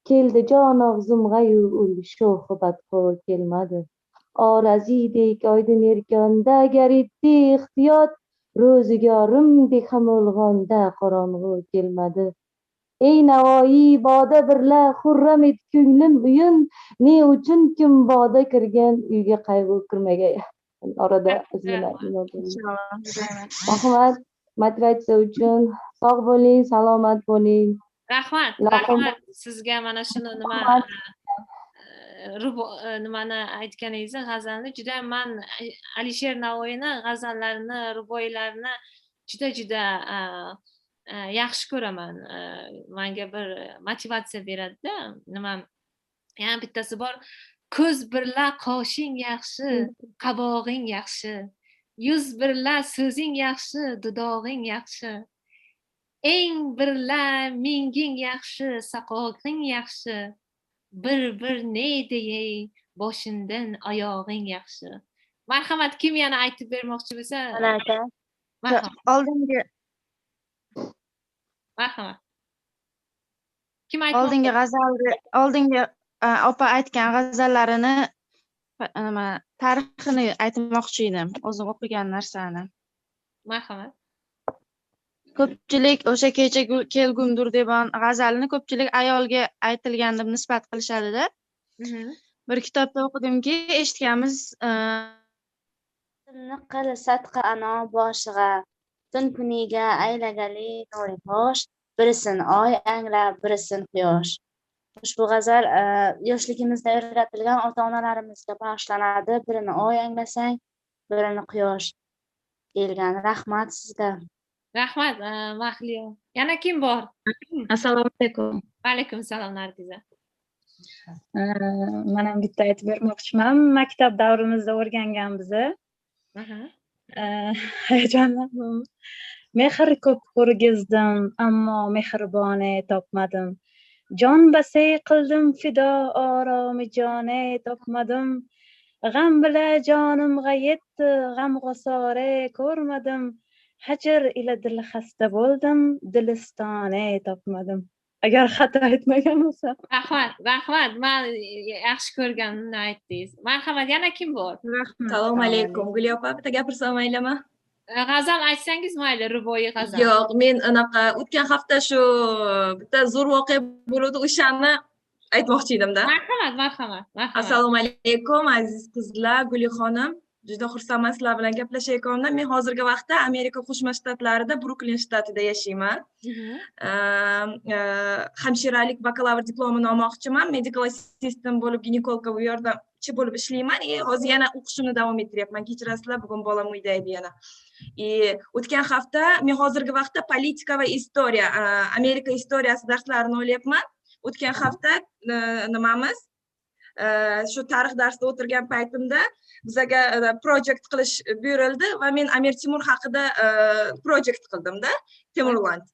Keldi jon og'zimga-yu ul sho'xibatqo kelmadi. Orazidek oydin erkonda garitdi ehtiyot. Ro'zigorimdek hamolg'onda qorong'u kelmadi. Ey Navoiy boda birla xurram et ko'nglim uyun. Ne uchun kim boda kirgan uyga qayg'u kirmagay. Orada rahmat. Motivatsiya uchun sog' bo'ling, salomat bo'ling.
Rahmat, rahmat sizga mana shuni nimani aytganingizni, g'azalni juda men Alisher Navoiyni g'azallarini, ruboiylarini juda yaxshi ko'raman. Menga bir motivatsiya beradi-da. Nima yana bittasi bor. Ko'z birla qoshing yaxshi, qabog'ing yaxshi. Yuz birla so'zing yaxshi, dudog'ing yaxshi. Eng birla minging yaxshi, saqog'ing yaxshi. Bir ne deyey, boshingdan oyog'ing yaxshi. Marhamat, kim yana aytib bermoqchi bo'lsa?
Oldingi
marhamat. Kim aytmoqchi?
Oldingi opa aytgan g'azallarini tarixini aytmoqchi edim, o'zim o'qigan narsani.
Marhamat.
Ko'pchilik o'sha kecha kelgumdir degan g'azalini ko'pchilik ayolga aytilgan deb nisbat qilishadi-da. Bir kitobda o'qidimki, eshitganmiz,
qil sadqa ano boshiga, tun kuniga aylagali nuri bosh,
birisini oy anglab, birisini quyosh. Ushbu g'azal yoshligimizda o'rgatilgan ota-onalarimizga bag'ishlanadi. Birini oy anglasang, birini quyosh deyilgan. Rahmat sizga.
Rahmat, Mahliyo. Yana kim bor?
Assalomu alaykum.
Va alaykum assalom Nargiza.
Men ham bitta aytib bermoqchiman. Maktab davrimizda o'rganganmiz. Hayajonlandim. Mehr ko'p ko'rgizdim, ammo mehribone topmadim. Jon basay qildim fido, oromi jone topmadim. G'am bila jonimga yetdi, g'amg'osore ko'rmadim. Hajr ila dil xasta bo'ldim, dilistone topmadim. Agar xato aytmagan bo'lsam.
Rahmat. Men yaxshi ko'rganimni aytdingiz. Marhamat, yana kim bor?
Assalomu alaykum. Guli opa, bitta gapirsam maylimi?
G'azal aytsangiz mayli, ruboiy g'azal.
Yo'q, men anaqa o'tgan hafta shu bitta zo'r voqea bo'ldi, o'shani aytmoqchi edimda.
Marhamat.
Assalomu alaykum aziz qizlar, Guli xonim. Juda xursandman sizlar bilan gaplashayotganimdan. Men hozirgi vaqtda Amerika Qo'shma Shtatlarida Bruklin shtatida yashayman. Hamshiralik bakalavr diplomini olmoqchiman. Medical assistant bo'lib, ginekologga bu yordamchi bo'lib ishlayman. Hozir yana o'qishimni davom ettiryapman. Kechirasizlar, bugun bolam uyda edi yana. O'tgan hafta men hozirgi vaqtda politika va istoriya, Amerika istoriyasi darslarini olyapman. O'tgan hafta nimamiz shu tarix darsida o'tirgan paytimda bizga projekt qilish buyurildi va men Amir Temur haqida projekt qildimda, Temurland.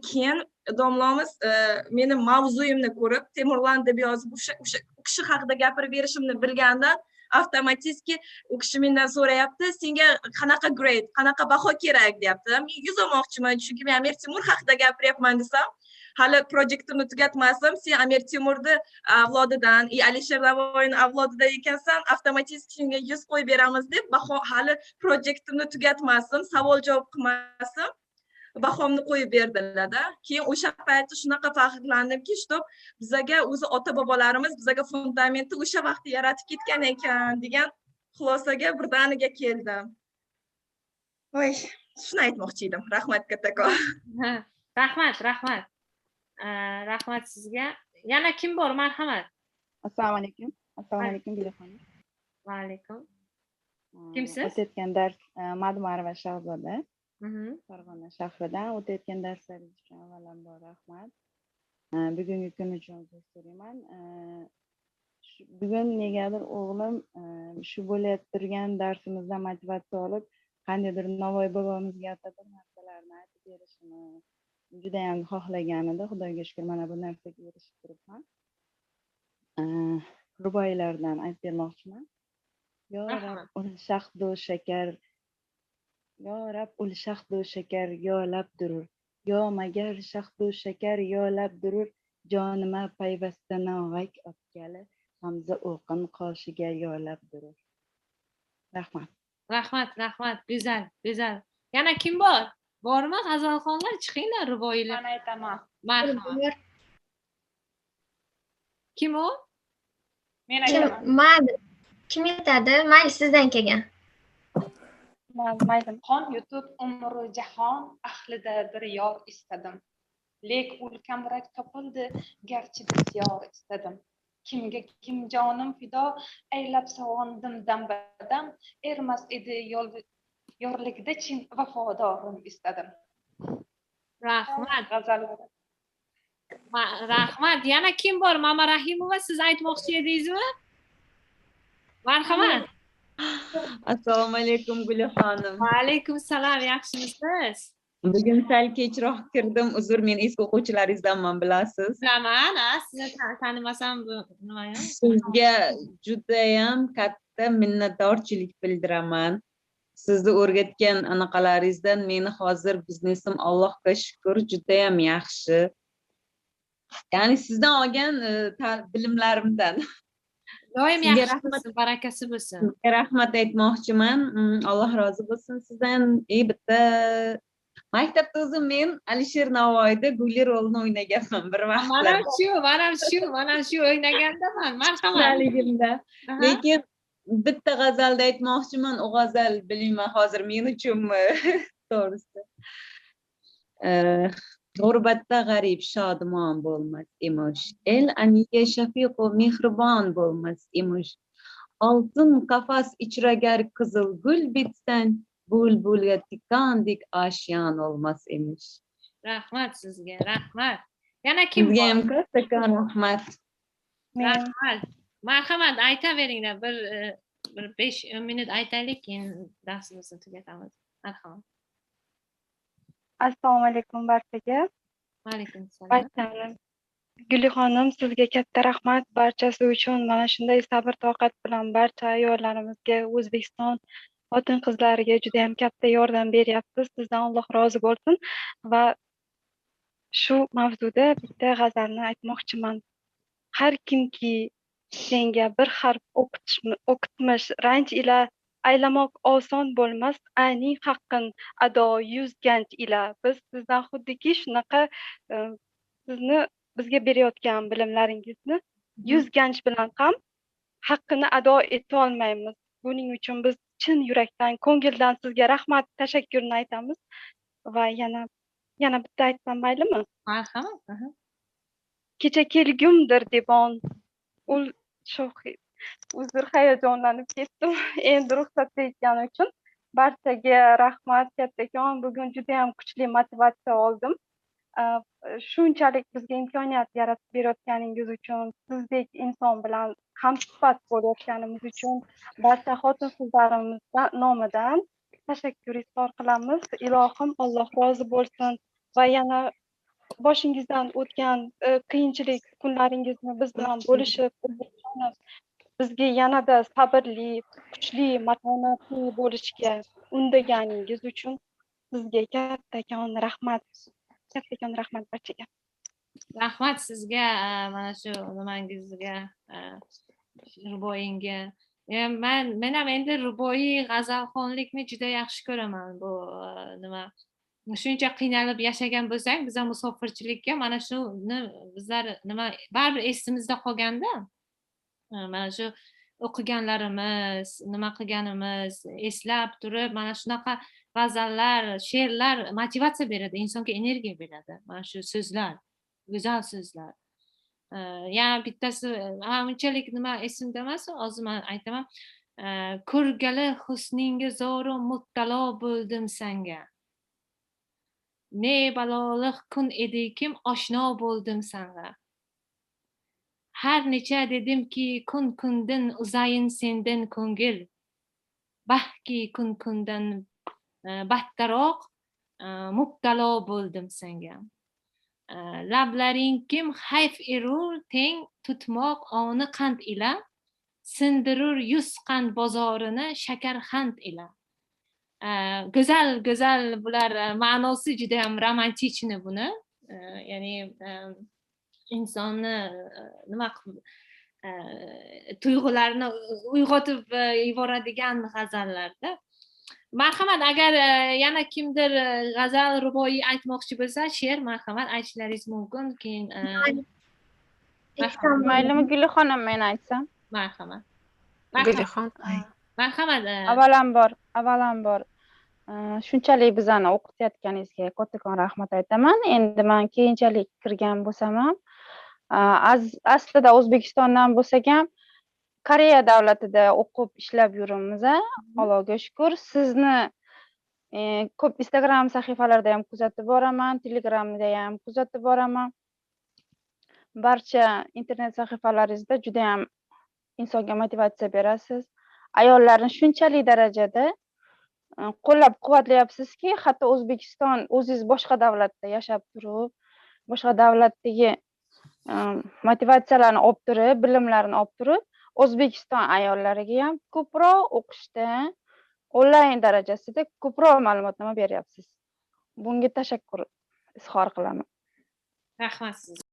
Keyin domlamiz meni mavzuyimni ko'rib, Temurland deb yozib, o'sha kishi haqida gapirib berishimni bilgandan avtomatik u kishi mendan so'rayapti, senga qanaqa grade, qanaqa baho kerak deyapti. Men 100 olmoqchiman, chunki men Amir Temur haqida gapiryapman desam, hali projektimni tugatmasam, sen Amir Temurni avlodidan, Alisher Navoiyning avlodidan ekansan, avtomatik senga 100 qo'yib beramiz deb, hali projektimni tugatmasam, savol javob qilmasam, bahomni qo'yib berdilar-da. Keyin o'sha paytda shunaqa faxrlandimki, shtop bizga o'zi ota-bobolarimiz bizga fundamentni o'sha vaqtda yaratib ketgan ekan degan xulosaga birdaniga keldim. Voy, shuni aytmoqchi edim. Rahmat kattakon.
Rahmat. Rahmat sizga. Yana kim bor? Marhamat.
Assalomu alaykum. Assalomu alaykum Guli xonim.
Va alaykum. Kimsiz?
O'tayotgan dars Madmarva Shahzoda. Farg'ona shahridan o'tayotgan darslaringiz uchun avvalambor rahmat. Bugungi kun uchun uzr so'rayman. Bugun negadir o'g'lim shu bo'layotib turgan darsimizdan motivatsiya olib, qandaydir Navoiy bobomizga atadir narsalarni aytib berishini juda ham xohlagan edi. Xudoga shukr, mana bu narsaga erishib turibman. Ruboiylardan aytib bermoqchiman. Yo Rab, ul shahdu shakar, yo Rab, ul shahdu shakar yolab durur. Yo magar shahdu shakar yolab durur. Jonima payvasta nog'ak otgali, Hamza o'qin qoshiga yolab durur. Rahmat.
Rahmat. Go'zal. Yana kim bor? Bormi? G'azalxonlar chiqinglar, ruboiylar.
Men aytaman.
Marhamat. Kim u?
Men aytaman.
Kim aytadi? Mayli, sizdan kelgan.
Xon yutib umri jahon ahlida bir yor istadim. Lek ul kamrak topildi, garchi bisyor istadim. Kimga kim jonim fido, aylab savondim dam-badam, ermas edi yorligida chin vafodorim istadim.
Rahmat. Yana kim bor? Mama Rahimova, siz aytmoqchi edingizmi? Marhamat.
Assalomu alaykum Guli xonim.
Va alaykum assalom, yaxshimisiz?
Bugun sal kechroq kirdim. Uzr, men eski o'quvchilaringizdanman, bilasiz.
Bilaman, sizni tanimasam bu nima ham?
Sizga juda ham katta minnatdorchilik bildiraman. Sizni o'rgatgan anaqalaringizdan meni hozir biznesim Allohga shukr juda ham yaxshi. Ya'ni sizdan olgan bilimlarimdan.
Doim yaxshi bo'lsin, barakasi bo'lsin.
Sizga rahmat aytmoqchiman. Alloh rozi bo'lsin sizdan. Bitta maktabda o'zim men Alisher Navoiyda Guli rolini o'ynaganman bir vaqtlar.
Mana shu o'ynagandaman. Marhamat.
Lekin bitta g'azalda aytmoqchiman. O g'azal bilmayman hozir men uchun to'g'risi. G'urbatda g'arib shodmon bo'lmas emish. El aniga shafiq va mehribon bo'lmas emish. Oltin qafas ichragar qizil gul bitsang, bulbulga tikandik oshyon olmas emish.
Rahmat sizga, rahmat. Yana kim
Sizga
bor?
ham kattakon rahmat.
Rahmat. Marhamat, aytaveringlar. Bir 5-10 minut aytaylik, keyin darsimizni tugatamiz. Marhamat.
Assalomu alaykum barchaga.
Va alaykum assalom.
Barchani. Guli xonim, sizga katta rahmat barchasi uchun. Mana shunday sabr toqat bilan barcha ayollarimizga, O'zbekiston xotin-qizlariga juda ham katta yordam beryapsiz. Sizdan Alloh rozi bo'lsin. Va shu mavzuda bitta g'azalni aytmoqchiman. Har kimki senga bir harf o'qitmish, ranj ila aylamoq oson bo'lmas, ayning haqqin ado 100 ganj ila. Biz sizdan xuddiki shunaqa sizni bizga berayotgan bilimlaringizni 100 ganj bilan ham haqqini ado eta olmaymiz. Buning uchun biz chin yurakdan, ko'ngildan sizga rahmat, tashakkurni aytamiz. Va yana bitta aytsam maylimi?
Marhamat.
Kecha kelgumdir devon, ul shohi. Uzr, hayajonlanib ketdim. Endi ruxsat bergani uchun barchaga rahmat kattakon. Bugun juda ham kuchli motivatsiya oldim. Shunchalik bizga imkoniyat yaratib berayotganingiz uchun, sizdek inson bilan hamsuhbat bo'layotganimiz uchun barcha xotin-qizlarimiz nomidan tashakkur izhor qilamiz. Ilohim Alloh rozi bo'lsin va yana boshingizdan o'tgan qiyinchilik kunlaringizni biz bilan bo'lishib, bizga yanada sabrli, kuchli, matonatli bo'lishga undaganingiz uchun sizga kattakon rahmat. Kattakon rahmat barchaga.
Rahmat sizga, mana shu nimangizga, ruboyingga. Men ham endi ruboiy g'azalxonlikni juda yaxshi ko'raman. Bu nima? Shuncha qiynalib yashagan bo'lsak, biz ham musofirchilikka mana shuni bizlar nima baribir esimizda qolganda, mana shu o'qiganlarimiz, nima qilganimiz eslab turib, mana shunaqa g'azallar, she'rlar motivatsiya beradi, insonga energiya beradi. Mana shu so'zlar, go'zal so'zlar. Yana bittasi unchalik nima esimda emas, hozir men aytaman. Ko'rgali husningga zoru muttalo bo'ldim senga. Ne baloliq kun edikim, oshno bo'ldim senga. Har necha dedimki kun-kundan uzayin sendan ko'ngil. Bahki kun-kundan battaroq mubtalo bo'ldim senga. Lablaring kim hayf erur teng tutmoq oni qand ila, sindirur 100 qand bozorini shakar xand ila. Go'zal bular, ma'nosi juda ham romantikni buni. Ya'ni insonni nima tuyg'ularni uyg'otib yuboradigan g'azallarda. Marhamat, agar yana kimdir g'azal, ruboiy aytmoqchi bo'lsa, she'r, marhamat aytishlaringiz mumkin. Keyin
maylimi Guli xonim, men aytsam?
Marhamat.
Guli xon.
Marhamat.
Avvalambor shunchalik bizani o'qitayotganingizga kattakon rahmat aytaman. Endi men keyinchalik kirgan bo'lsam ham, aslida O'zbekistondan bo'lsak ham Koreya davlatida o'qib ishlab yuribmiz. Allohga shukr. Sizni ko'p Instagram sahifalarida ham kuzatib boraman, Telegramda ham kuzatib boraman. Barcha internet sahifalaringizda juda ham insonga motivatsiya berasiz. Ayollarni shunchalik darajada qo'llab-quvvatlayapsizki, hatto O'zbekiston o'zingiz boshqa davlatda yashab turib, boshqa davlatdagi motivatsiyalarni olib turib, bilimlarni olib turib, O'zbekiston ayollariga ham ko'proq o'qishda, onlayn darajasida ko'proq ma'lumotnoma beryapsiz. Bunga tashakkur izhor qilaman.
Rahmat sizga.